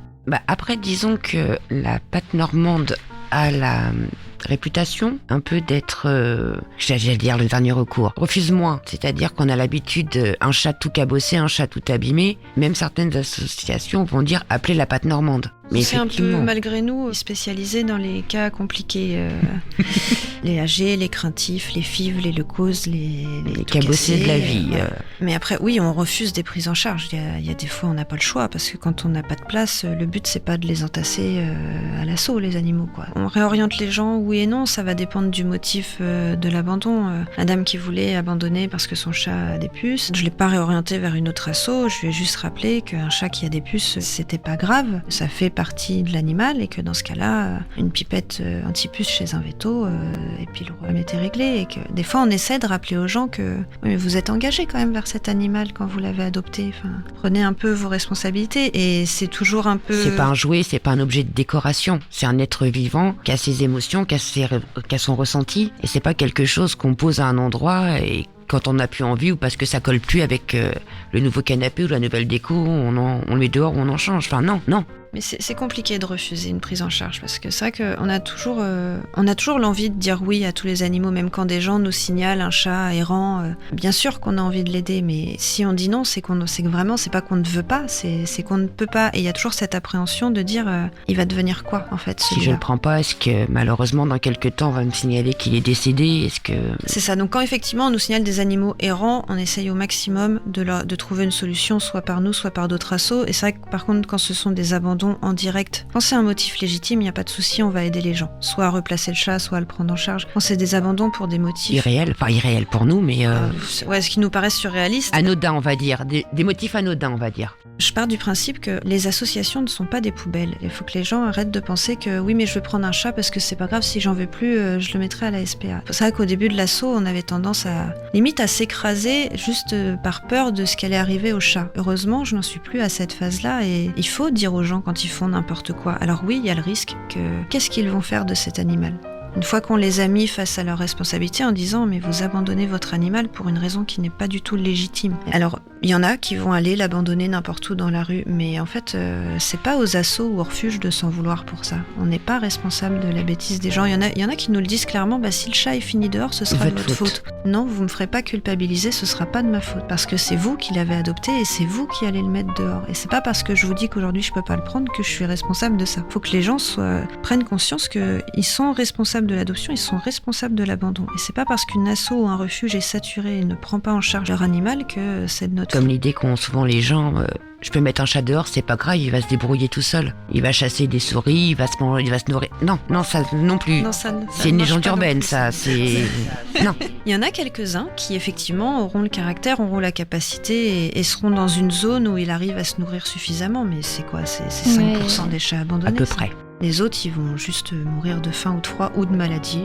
Après, disons que la patte normande a la réputation un peu d'être, j'allais dire, le dernier recours. Refuse moins, c'est-à-dire qu'on a l'habitude, un chat tout cabossé, un chat tout abîmé. Même certaines associations vont dire appeler la patte normande. Mais c'est un peu, malgré nous, spécialisé dans les cas compliqués. Les âgés, les craintifs, les fives, les leucoses, les cabossés de la vie. Mais après, oui, on refuse des prises en charge. Il y a des fois, on n'a pas le choix, parce que quand on n'a pas de place, le but, c'est pas de les entasser à l'assaut, les animaux, quoi. On réoriente les gens, oui et non, ça va dépendre du motif de l'abandon. La dame qui voulait abandonner parce que son chat a des puces, je l'ai pas réorienté vers une autre asso, je lui ai juste rappelé qu'un chat qui a des puces, c'était pas grave, ça fait partie de l'animal et que dans ce cas-là, une pipette anti-puce chez un véto, et puis le problème était réglé. Et que des fois, on essaie de rappeler aux gens que oui, vous êtes engagés quand même vers cet animal quand vous l'avez adopté. Enfin, prenez un peu vos responsabilités et c'est toujours un peu... C'est pas un jouet, c'est pas un objet de décoration. C'est un être vivant qui a ses émotions, qui a son ressenti. Et c'est pas quelque chose qu'on pose à un endroit et quand on n'a plus envie ou parce que ça colle plus avec le nouveau canapé ou la nouvelle déco, on le met dehors ou on en change. Enfin non. Mais c'est compliqué de refuser une prise en charge parce que c'est vrai qu'on a toujours l'envie de dire oui à tous les animaux, même quand des gens nous signalent un chat errant. Bien sûr qu'on a envie de l'aider, mais si on dit non, c'est que vraiment, c'est pas qu'on ne veut pas, c'est qu'on ne peut pas. Et il y a toujours cette appréhension de dire il va devenir quoi en fait celui-là. Si je le prends pas, est-ce que malheureusement dans quelques temps on va me signaler qu'il est décédé? Est-ce que c'est ça. Donc quand effectivement on nous signale des animaux errants, on essaye au maximum de trouver une solution, soit par nous, soit par d'autres assos. Et c'est vrai que par contre quand ce sont des abandons en direct, quand c'est un motif légitime, il n'y a pas de souci, on va aider les gens, soit à replacer le chat, soit à le prendre en charge. Quand c'est des abandons pour des motifs irréels pour nous, mais ce qui nous paraît surréaliste, anodin, on va dire, des motifs anodins, on va dire. Je pars du principe que les associations ne sont pas des poubelles. Il faut que les gens arrêtent de penser que oui, mais je vais prendre un chat parce que c'est pas grave, si j'en veux plus, je le mettrai à la SPA. C'est vrai qu'au début de l'assaut, on avait tendance à s'écraser juste par peur de ce qui allait arriver au chat. Heureusement, je n'en suis plus à cette phase-là et il faut dire aux gens quand ils font n'importe quoi. Alors oui, il y a le risque qu'est-ce qu'ils vont faire de cet animal ? Une fois qu'on les a mis face à leurs responsabilités en disant mais vous abandonnez votre animal pour une raison qui n'est pas du tout légitime. Alors il y en a qui vont aller l'abandonner n'importe où dans la rue, mais en fait c'est pas aux assos ou aux refuges de s'en vouloir pour ça. On n'est pas responsable de la bêtise des gens. Il y en a qui nous le disent clairement, si le chat est fini dehors, ce sera de votre faute. Non, vous me ferez pas culpabiliser, ce sera pas de ma faute parce que c'est vous qui l'avez adopté et c'est vous qui allez le mettre dehors. Et c'est pas parce que je vous dis qu'aujourd'hui je peux pas le prendre que je suis responsable de ça. Faut que les gens prennent conscience qu'ils sont responsables de l'adoption, ils sont responsables de l'abandon. Et c'est pas parce qu'une asso ou un refuge est saturé et ne prend pas en charge leur animal que c'est de notre faute. Comme l'idée qu'ont souvent les gens, je peux mettre un chat dehors, c'est pas grave, il va se débrouiller tout seul. Il va chasser des souris, il va se nourrir. Non, ça non plus. Non, c'est une légende urbaine, ça. C'est non. Il y en a quelques-uns qui effectivement auront le caractère, auront la capacité et seront dans une zone où il arrive à se nourrir suffisamment. Mais c'est quoi ? C'est 5% des chats abandonnés. À peu près. Les autres, ils vont juste mourir de faim ou de froid ou de maladie,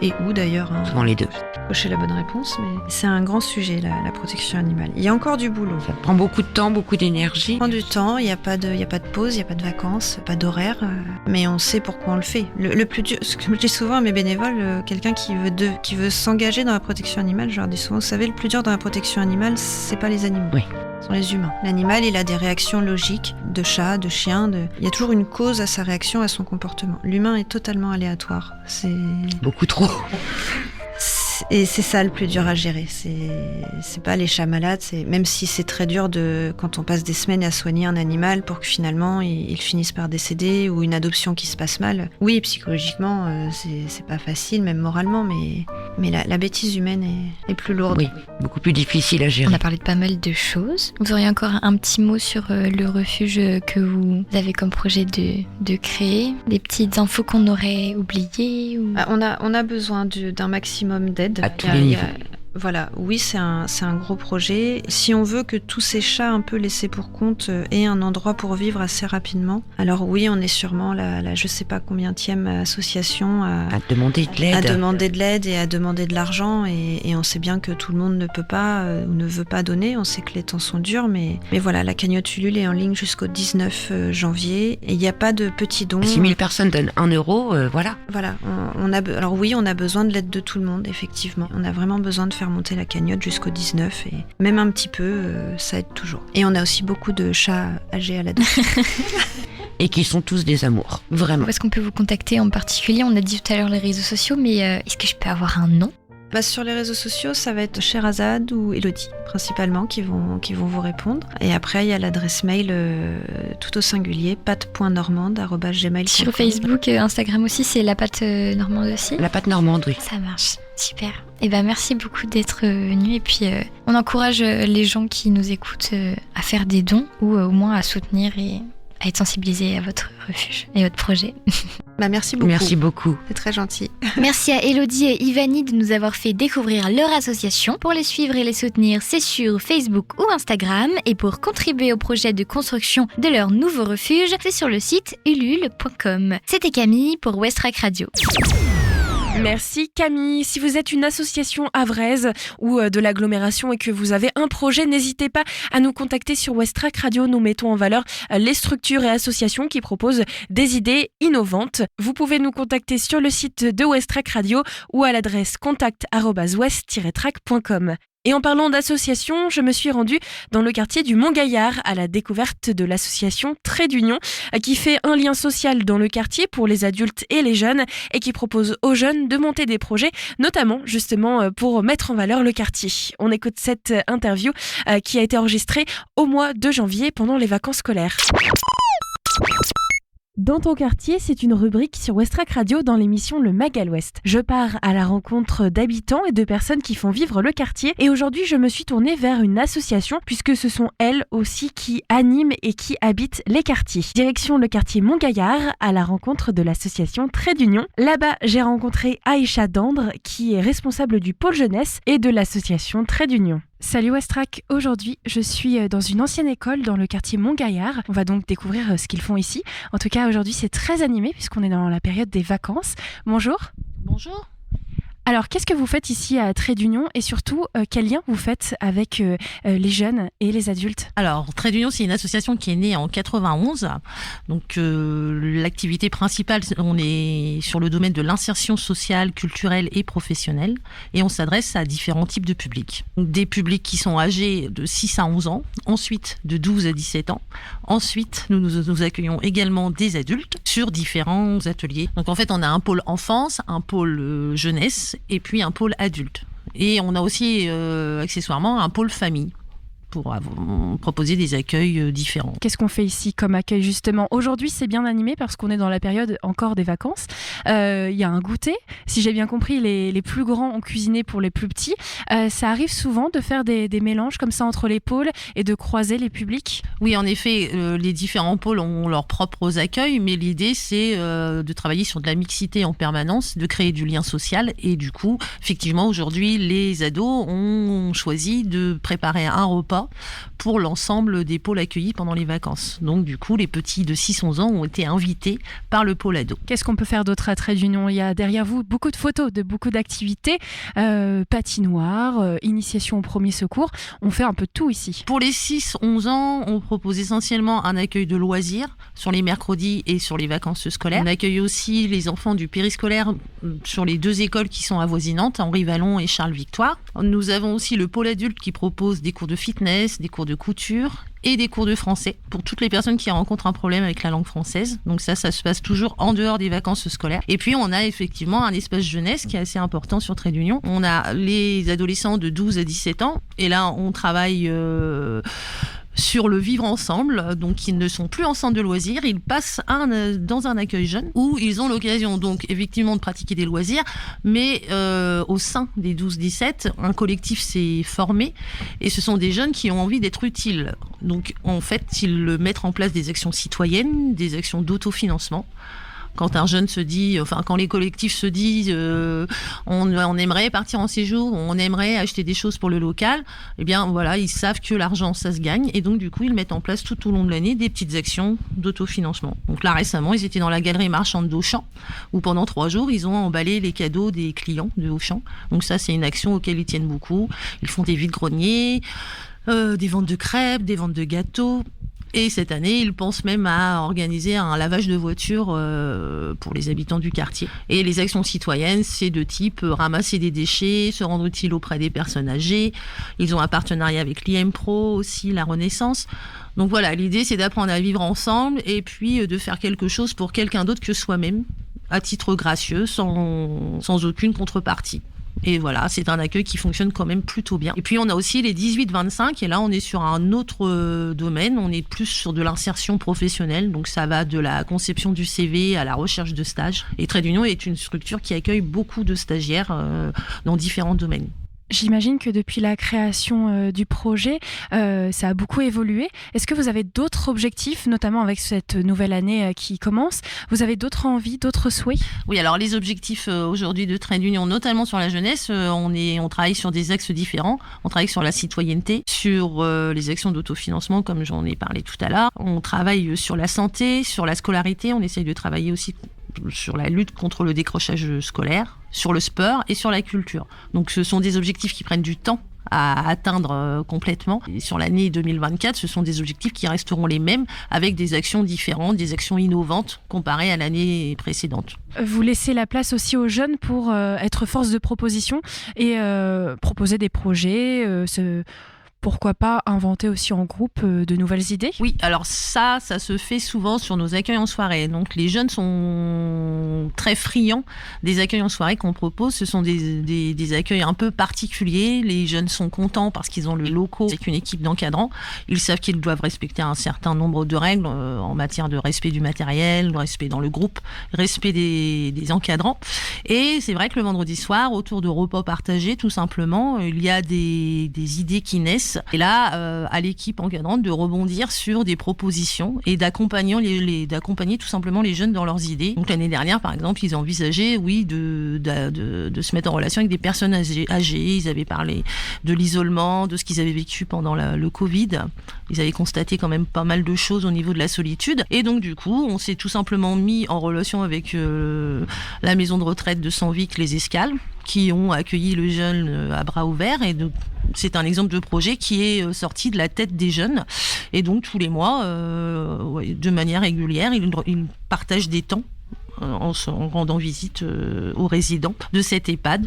et ou d'ailleurs. Souvent les deux. Cocher la bonne réponse, mais c'est un grand sujet, la protection animale. Il y a encore du boulot. Ça prend beaucoup de temps, beaucoup d'énergie. Ça prend du temps, il n'y a pas de pause, il n'y a pas de vacances, pas d'horaire, mais on sait pourquoi on le fait. Le plus dur, ce que je dis souvent à mes bénévoles, quelqu'un qui veut s'engager dans la protection animale, je leur dis souvent, vous savez, le plus dur dans la protection animale, c'est pas les animaux. Oui. Ce sont les humains. L'animal, il a des réactions logiques, de chat, de chien, il y a toujours une cause à sa réaction, à son comportement. L'humain est totalement aléatoire. C'est beaucoup trop. Et c'est ça le plus dur à gérer. C'est pas les chats malades, même si c'est très dur quand on passe des semaines à soigner un animal pour que finalement il finisse par décéder ou une adoption qui se passe mal. Oui, psychologiquement, c'est pas facile, même moralement, mais la bêtise humaine est plus lourde. Oui, beaucoup plus difficile à gérer. On a parlé de pas mal de choses. Vous auriez encore un petit mot sur le refuge que vous avez comme projet de créer? Des petites infos qu'on aurait oubliées ou... On a besoin d'un maximum d'aide. À tous les niveaux. Voilà, oui, c'est un gros projet. Si on veut que tous ces chats un peu laissés pour compte aient un endroit pour vivre assez rapidement, alors oui, on est sûrement la je sais pas combienième association à demander de l'aide. À demander de l'aide et à demander de l'argent. Et on sait bien que tout le monde ne peut pas ou ne veut pas donner. On sait que les temps sont durs, mais voilà, la cagnotte Ulule est en ligne jusqu'au 19 janvier. Et il n'y a pas de petits dons. 6 000 personnes donnent 1 euro, voilà. Voilà, alors oui, on a besoin de l'aide de tout le monde, effectivement. On a vraiment besoin de faire monter la cagnotte jusqu'au 19 et même un petit peu, ça aide toujours. Et on a aussi beaucoup de chats âgés à l'adoption. Et qui sont tous des amours, vraiment. Où est-ce qu'on peut vous contacter en particulier? On a dit tout à l'heure les réseaux sociaux, mais est-ce que je peux avoir un nom? Sur les réseaux sociaux, ça va être Sherazade ou Elodie, principalement, qui vont vous répondre. Et après, il y a l'adresse mail tout au singulier, patte.normande@gmail.com. Sur Facebook, Instagram aussi, c'est la patte normande aussi? La patte normande, oui. Ça marche, super. Et merci beaucoup d'être venu. Et puis, on encourage les gens qui nous écoutent à faire des dons ou au moins à soutenir et à être sensibilisés à votre refuge et votre projet. Merci beaucoup. Merci beaucoup. C'est très gentil. Merci à Elodie et Ivani de nous avoir fait découvrir leur association. Pour les suivre et les soutenir, c'est sur Facebook ou Instagram. Et pour contribuer au projet de construction de leur nouveau refuge, c'est sur le site ulule.com. C'était Camille pour Westrack Radio. Merci Camille. Si vous êtes une association havraise ou de l'agglomération et que vous avez un projet, n'hésitez pas à nous contacter sur Westrack Radio. Nous mettons en valeur les structures et associations qui proposent des idées innovantes. Vous pouvez nous contacter sur le site de Westrack Radio ou à l'adresse contact@west-track.com. Et en parlant d'association, je me suis rendue dans le quartier du Mont-Gaillard à la découverte de l'association Trait d'Union qui fait un lien social dans le quartier pour les adultes et les jeunes et qui propose aux jeunes de monter des projets, notamment justement pour mettre en valeur le quartier. On écoute cette interview qui a été enregistrée au mois de janvier pendant les vacances scolaires. Dans ton quartier, c'est une rubrique sur Westrack Radio dans l'émission Le Mag à l'Ouest. Je pars à la rencontre d'habitants et de personnes qui font vivre le quartier et aujourd'hui je me suis tournée vers une association puisque ce sont elles aussi qui animent et qui habitent les quartiers. Direction le quartier Mont-Gaillard à la rencontre de l'association Trait d'Union. Là-bas, j'ai rencontré Aïcha Dandre qui est responsable du pôle jeunesse et de l'association Trait d'Union. Salut Westrack, aujourd'hui je suis dans une ancienne école dans le quartier Mont-Gaillard. On va donc découvrir ce qu'ils font ici. En tout cas aujourd'hui c'est très animé puisqu'on est dans la période des vacances. Bonjour. Bonjour. Alors qu'est-ce que vous faites ici à Trait d'Union et surtout quel lien vous faites avec les jeunes et les adultes ? Alors Trait d'Union c'est une association qui est née en 91. Donc l'activité principale, on est sur le domaine de l'insertion sociale, culturelle et professionnelle et on s'adresse à différents types de publics. Donc, des publics qui sont âgés de 6 à 11 ans, ensuite de 12 à 17 ans. Ensuite nous accueillons également des adultes sur différents ateliers. Donc en fait on a un pôle enfance, un pôle jeunesse et puis un pôle adulte. Et on a aussi accessoirement un pôle famille pour proposer des accueils différents. Qu'est-ce qu'on fait ici comme accueil justement ? Aujourd'hui c'est bien animé parce qu'on est dans la période encore des vacances. Il y a un goûter. Si j'ai bien compris, les plus grands ont cuisiné pour les plus petits. Ça arrive souvent de faire des mélanges comme ça entre les pôles et de croiser les publics ? Oui, en effet, les différents pôles ont leurs propres accueils, mais l'idée c'est de travailler sur de la mixité en permanence, de créer du lien social et du coup, effectivement, aujourd'hui, les ados ont choisi de préparer un repas pour l'ensemble des pôles accueillis pendant les vacances. Donc du coup, les petits de 6-11 ans ont été invités par le pôle ado. Qu'est-ce qu'on peut faire d'autre à Trait d'Union ? Il y a derrière vous beaucoup de photos de beaucoup d'activités, patinoire, initiation au premier secours. On fait un peu de tout ici. Pour les 6-11 ans, on propose essentiellement un accueil de loisirs sur les mercredis et sur les vacances scolaires. On accueille aussi les enfants du périscolaire sur les 2 écoles qui sont avoisinantes, Henri Vallon et Charles Victoire. Nous avons aussi le pôle adulte qui propose des cours de fitness, des cours de couture et des cours de français pour toutes les personnes qui rencontrent un problème avec la langue française. Donc ça se passe toujours en dehors des vacances scolaires. Et puis on a effectivement un espace jeunesse qui est assez important sur Trait d'Union. On a les adolescents de 12 à 17 ans et là on travaille sur le vivre ensemble, donc ils ne sont plus en centre de loisirs, ils passent dans un accueil jeune où ils ont l'occasion donc effectivement de pratiquer des loisirs, mais au sein des 12-17, un collectif s'est formé et ce sont des jeunes qui ont envie d'être utiles. Donc en fait, ils mettent en place des actions citoyennes, des actions d'autofinancement. Quand un jeune se dit, quand les collectifs se disent on aimerait partir en séjour, on aimerait acheter des choses pour le local, eh bien voilà, ils savent que l'argent ça se gagne et donc du coup ils mettent en place tout au long de l'année des petites actions d'autofinancement. Donc là récemment ils étaient dans la galerie marchande d'Auchan où pendant 3 jours ils ont emballé les cadeaux des clients de Auchan. Donc ça c'est une action auquel ils tiennent beaucoup. Ils font des vides-greniers, des ventes de crêpes, des ventes de gâteaux. Et cette année, ils pensent même à organiser un lavage de voitures pour les habitants du quartier. Et les actions citoyennes, c'est de type ramasser des déchets, se rendre utile auprès des personnes âgées. Ils ont un partenariat avec l'IM-Pro aussi, la Renaissance. Donc voilà, l'idée c'est d'apprendre à vivre ensemble et puis de faire quelque chose pour quelqu'un d'autre que soi-même, à titre gracieux, sans aucune contrepartie. Et voilà, c'est un accueil qui fonctionne quand même plutôt bien. Et puis on a aussi les 18-25 et là on est sur un autre domaine, on est plus sur de l'insertion professionnelle, donc ça va de la conception du CV à la recherche de stage. Et Trait d'Union est une structure qui accueille beaucoup de stagiaires dans différents domaines. J'imagine que depuis la création du projet, ça a beaucoup évolué. Est-ce que vous avez d'autres objectifs, notamment avec cette nouvelle année qui commence ? Vous avez d'autres envies, d'autres souhaits ? Oui, alors les objectifs aujourd'hui de Trait d'Union, notamment sur la jeunesse, on travaille sur des axes différents. On travaille sur la citoyenneté, sur les actions d'autofinancement, comme j'en ai parlé tout à l'heure. On travaille sur la santé, sur la scolarité. On essaye de travailler aussi sur la lutte contre le décrochage scolaire, sur le sport et sur la culture. Donc ce sont des objectifs qui prennent du temps à atteindre complètement. Et sur l'année 2024, ce sont des objectifs qui resteront les mêmes, avec des actions différentes, des actions innovantes comparées à l'année précédente. Vous laissez la place aussi aux jeunes pour être force de proposition et proposer des projets, pourquoi pas inventer aussi en groupe de nouvelles idées ? Oui, alors ça se fait souvent sur nos accueils en soirée. Donc les jeunes sont très friands des accueils en soirée qu'on propose. Ce sont des accueils un peu particuliers. Les jeunes sont contents parce qu'ils ont le loco avec une équipe d'encadrants. Ils savent qu'ils doivent respecter un certain nombre de règles en matière de respect du matériel, de respect dans le groupe, respect des encadrants. Et c'est vrai que le vendredi soir, autour de repas partagés, tout simplement, il y a des idées qui naissent. Et là, à l'équipe encadrante de rebondir sur des propositions et d'accompagner tout simplement les jeunes dans leurs idées. Donc l'année dernière, par exemple, ils envisageaient, de se mettre en relation avec des personnes âgées. Ils avaient parlé de l'isolement, de ce qu'ils avaient vécu pendant le Covid. Ils avaient constaté quand même pas mal de choses au niveau de la solitude. Et donc du coup, on s'est tout simplement mis en relation avec la maison de retraite de Sanvic, les Escales, qui ont accueilli le jeune à bras ouverts. Et donc, c'est un exemple de projet qui est sorti de la tête des jeunes. Et donc, tous les mois, de manière régulière, ils partagent des temps en rendant visite aux résidents de cet EHPAD.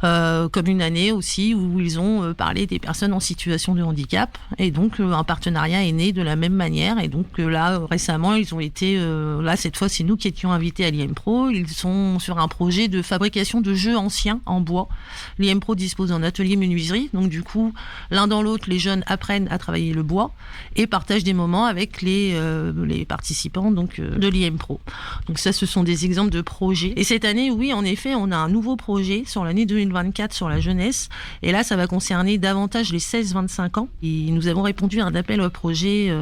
Comme une année aussi où ils ont parlé des personnes en situation de handicap, et donc un partenariat est né de la même manière. Et donc là récemment ils ont été cette fois c'est nous qui étions invités à l'IMPRO. Ils sont sur un projet de fabrication de jeux anciens en bois. L'IMPRO dispose d'un atelier menuiserie, donc du coup l'un dans l'autre les jeunes apprennent à travailler le bois et partagent des moments avec les participants donc de l'IMPRO. Donc ça, ce sont des exemples de projets. Et cette année, oui, en effet, on a un nouveau projet sur l'année 2024 sur la jeunesse. Et là, ça va concerner davantage les 16-25 ans. Et nous avons répondu à un appel au projet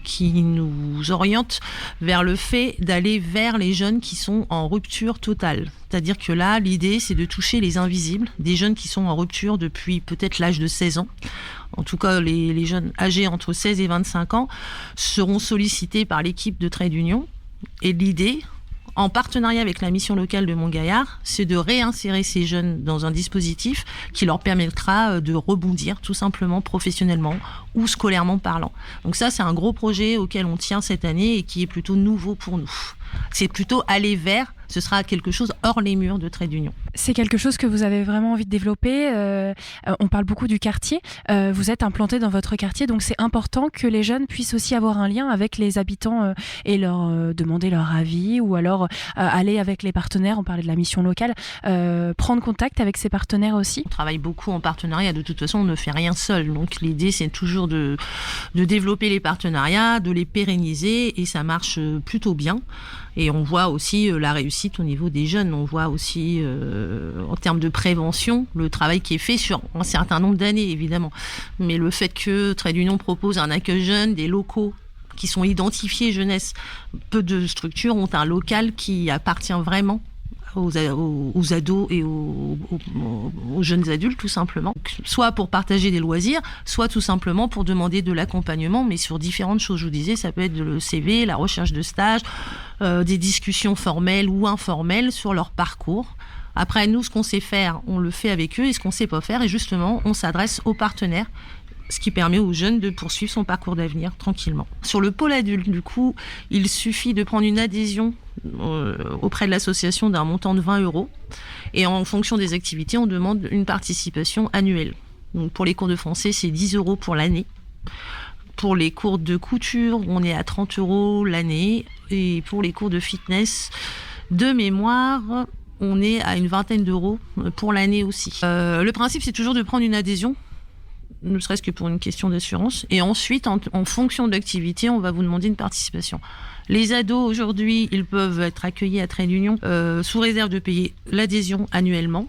qui nous oriente vers le fait d'aller vers les jeunes qui sont en rupture totale. C'est-à-dire que là, l'idée, c'est de toucher les invisibles, des jeunes qui sont en rupture depuis peut-être l'âge de 16 ans. En tout cas, les jeunes âgés entre 16 et 25 ans seront sollicités par l'équipe de Trait d'Union. Et l'idée, en partenariat avec la mission locale de Montgaillard, c'est de réinsérer ces jeunes dans un dispositif qui leur permettra de rebondir tout simplement professionnellement ou scolairement parlant. Donc ça, c'est un gros projet auquel on tient cette année et qui est plutôt nouveau pour nous. C'est plutôt aller vers, ce sera quelque chose hors les murs de Trait d'Union. C'est quelque chose que vous avez vraiment envie de développer. On parle beaucoup du quartier. Vous êtes implanté dans votre quartier, donc c'est important que les jeunes puissent aussi avoir un lien avec les habitants et leur demander leur avis, ou alors aller avec les partenaires. On parlait de la mission locale. Prendre contact avec ces partenaires aussi. On travaille beaucoup en partenariat. De toute façon, on ne fait rien seul. Donc l'idée, c'est toujours de développer les partenariats, de les pérenniser, et ça marche plutôt bien. Et on voit aussi la réussite au niveau des jeunes. On voit aussi, en termes de prévention, le travail qui est fait sur un certain nombre d'années, évidemment. Mais le fait que Trait d'Union propose un accueil jeune, des locaux qui sont identifiés jeunesse, peu de structures ont un local qui appartient vraiment aux ados et aux jeunes adultes, tout simplement. Soit pour partager des loisirs, soit tout simplement pour demander de l'accompagnement, mais sur différentes choses. Je vous disais, ça peut être le CV, la recherche de stage, des discussions formelles ou informelles sur leur parcours. Après, nous, ce qu'on sait faire, on le fait avec eux, et ce qu'on ne sait pas faire, et justement, on s'adresse aux partenaires, ce qui permet aux jeunes de poursuivre son parcours d'avenir tranquillement. Sur le pôle adulte, du coup, il suffit de prendre une adhésion auprès de l'association d'un montant de 20 €. Et en fonction des activités, on demande une participation annuelle. Donc pour les cours de français, c'est 10 € pour l'année. Pour les cours de couture, on est à 30 € l'année. Et pour les cours de fitness, de mémoire, on est à une vingtaine d'euros pour l'année aussi. Le principe, c'est toujours de prendre une adhésion, ne serait-ce que pour une question d'assurance. Et ensuite, en fonction de l'activité, on va vous demander une participation. Les ados, aujourd'hui, ils peuvent être accueillis à Trait d'Union sous réserve de payer l'adhésion annuellement.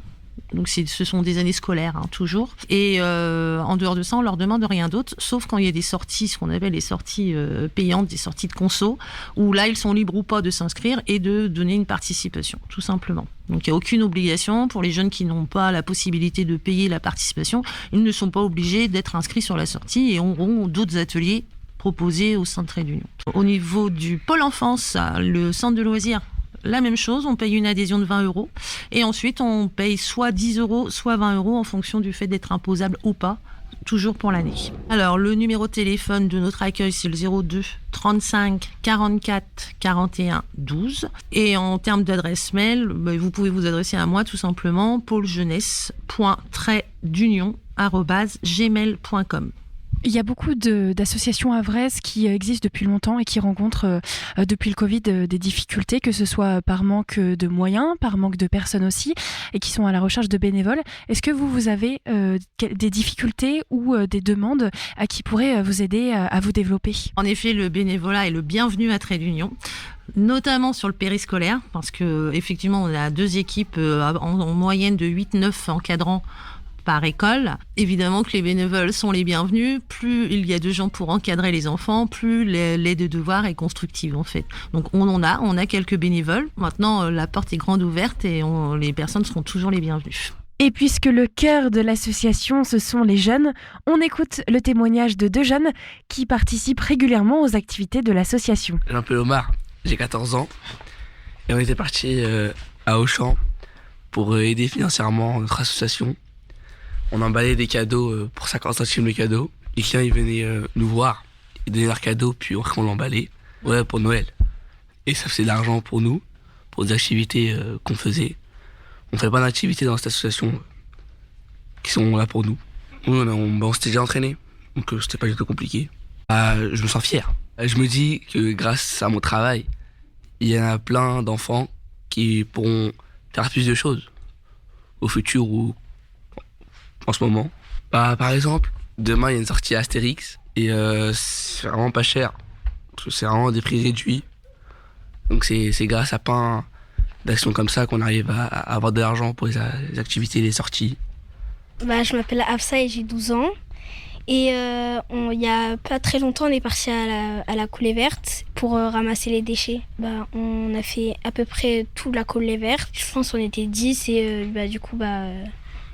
Donc ce sont des années scolaires, toujours. Et en dehors de ça, on leur demande rien d'autre, sauf quand il y a des sorties, ce qu'on appelle les sorties payantes, des sorties de conso, où là, ils sont libres ou pas de s'inscrire et de donner une participation, tout simplement. Donc il n'y a aucune obligation pour les jeunes qui n'ont pas la possibilité de payer la participation. Ils ne sont pas obligés d'être inscrits sur la sortie et auront d'autres ateliers proposés au sein de Trait d'Union. Au niveau du pôle enfance, le centre de loisirs la même chose, on paye une adhésion de 20 € et ensuite on paye soit 10 €, soit 20 € en fonction du fait d'être imposable ou pas, toujours pour l'année. Alors le numéro de téléphone de notre accueil, c'est le 02 35 44 41 12 et en termes d'adresse mail, vous pouvez vous adresser à moi tout simplement, pauljeunesse.trait-d'union@gmail.com. Il y a beaucoup d'associations havraises qui existent depuis longtemps et qui rencontrent depuis le Covid des difficultés, que ce soit par manque de moyens, par manque de personnes aussi, et qui sont à la recherche de bénévoles. Est-ce que vous avez des difficultés ou des demandes qui pourraient vous aider à vous développer ? En effet, le bénévolat est le bienvenu à Trait d'Union, notamment sur le périscolaire, parce que effectivement, on a 2 équipes en moyenne de 8-9 encadrants par école. Évidemment que les bénévoles sont les bienvenus. Plus il y a de gens pour encadrer les enfants, plus l'aide de devoir est constructive en fait. Donc on a quelques bénévoles. Maintenant, la porte est grande ouverte et les personnes seront toujours les bienvenues. Et puisque le cœur de l'association, ce sont les jeunes, on écoute le témoignage de 2 jeunes qui participent régulièrement aux activités de l'association. Je m'appelle Omar, j'ai 14 ans et on était partis à Auchan pour aider financièrement notre association. On emballait des cadeaux pour 50 centimes le cadeau. Les clients ils venaient nous voir, ils donnaient leurs cadeaux, puis on l'emballait pour Noël. Et ça faisait de l'argent pour nous, pour des activités qu'on faisait. On fait pas d'activités dans cette association qui sont là pour nous. Nous, on s'était déjà entraînés, donc c'était pas du tout compliqué. Je me sens fier. Je me dis que grâce à mon travail, il y en a plein d'enfants qui pourront faire plus de choses au futur ou en ce moment. Par exemple, demain il y a une sortie Astérix et c'est vraiment pas cher. Parce que c'est vraiment des prix réduits. Donc c'est grâce à plein d'actions comme ça qu'on arrive à avoir de l'argent pour les activités, les sorties. Je m'appelle Afsa et j'ai 12 ans. Et il y a pas très longtemps, on est parti à la coulée verte pour ramasser les déchets. On a fait à peu près toute la coulée verte. Je pense qu'on était 10 et du coup,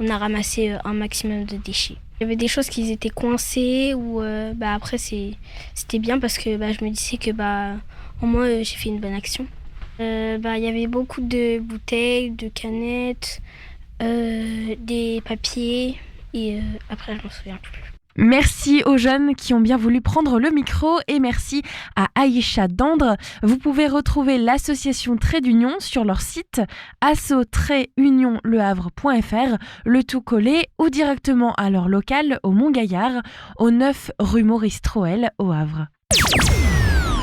on a ramassé un maximum de déchets. Il y avait des choses qui étaient coincées ou après c'était bien parce que je me disais que au moins j'ai fait une bonne action. Il y avait beaucoup de bouteilles, de canettes, des papiers et après je m'en souviens plus. Merci aux jeunes qui ont bien voulu prendre le micro et merci à Aïcha Dandre. Vous pouvez retrouver l'association Trait d'Union sur leur site asso-unionlehavre.fr, le tout collé, ou directement à leur local au Mont-Gaillard, au 9 rue Maurice Troel au Havre.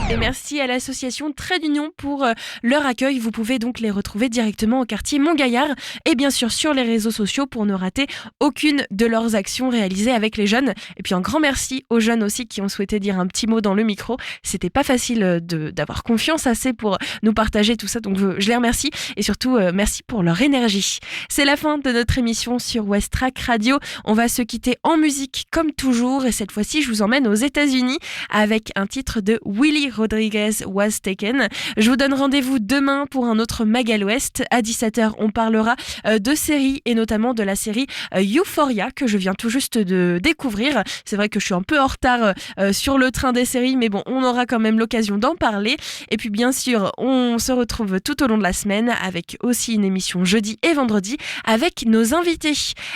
Et merci à l'association Trait d'Union pour leur accueil. Vous pouvez donc les retrouver directement au quartier Mont-Gaillard et bien sûr sur les réseaux sociaux pour ne rater aucune de leurs actions réalisées avec les jeunes. Et puis un grand merci aux jeunes aussi qui ont souhaité dire un petit mot dans le micro. C'était pas facile d'avoir confiance assez pour nous partager tout ça, donc je les remercie et surtout merci pour leur énergie. C'est la fin de notre émission sur Westrack Radio. On va se quitter en musique comme toujours et cette fois-ci je vous emmène aux États-Unis avec un titre de Willie Rodriguez Was Taken. Je vous donne rendez-vous demain pour un autre Mag à l'Ouest. À 17h, on parlera de séries et notamment de la série Euphoria que je viens tout juste de découvrir. C'est vrai que je suis un peu en retard sur le train des séries, mais bon, on aura quand même l'occasion d'en parler. Et puis bien sûr, on se retrouve tout au long de la semaine avec aussi une émission jeudi et vendredi avec nos invités.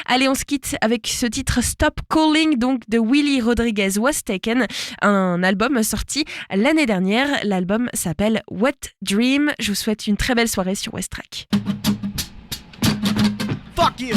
Allez, on se quitte avec ce titre Stop Calling, donc de Willie Rodriguez Was Taken, un album sorti l'année dernière. L'album s'appelle Wet Dream. Je vous souhaite une très belle soirée sur Westrack. Fuck you!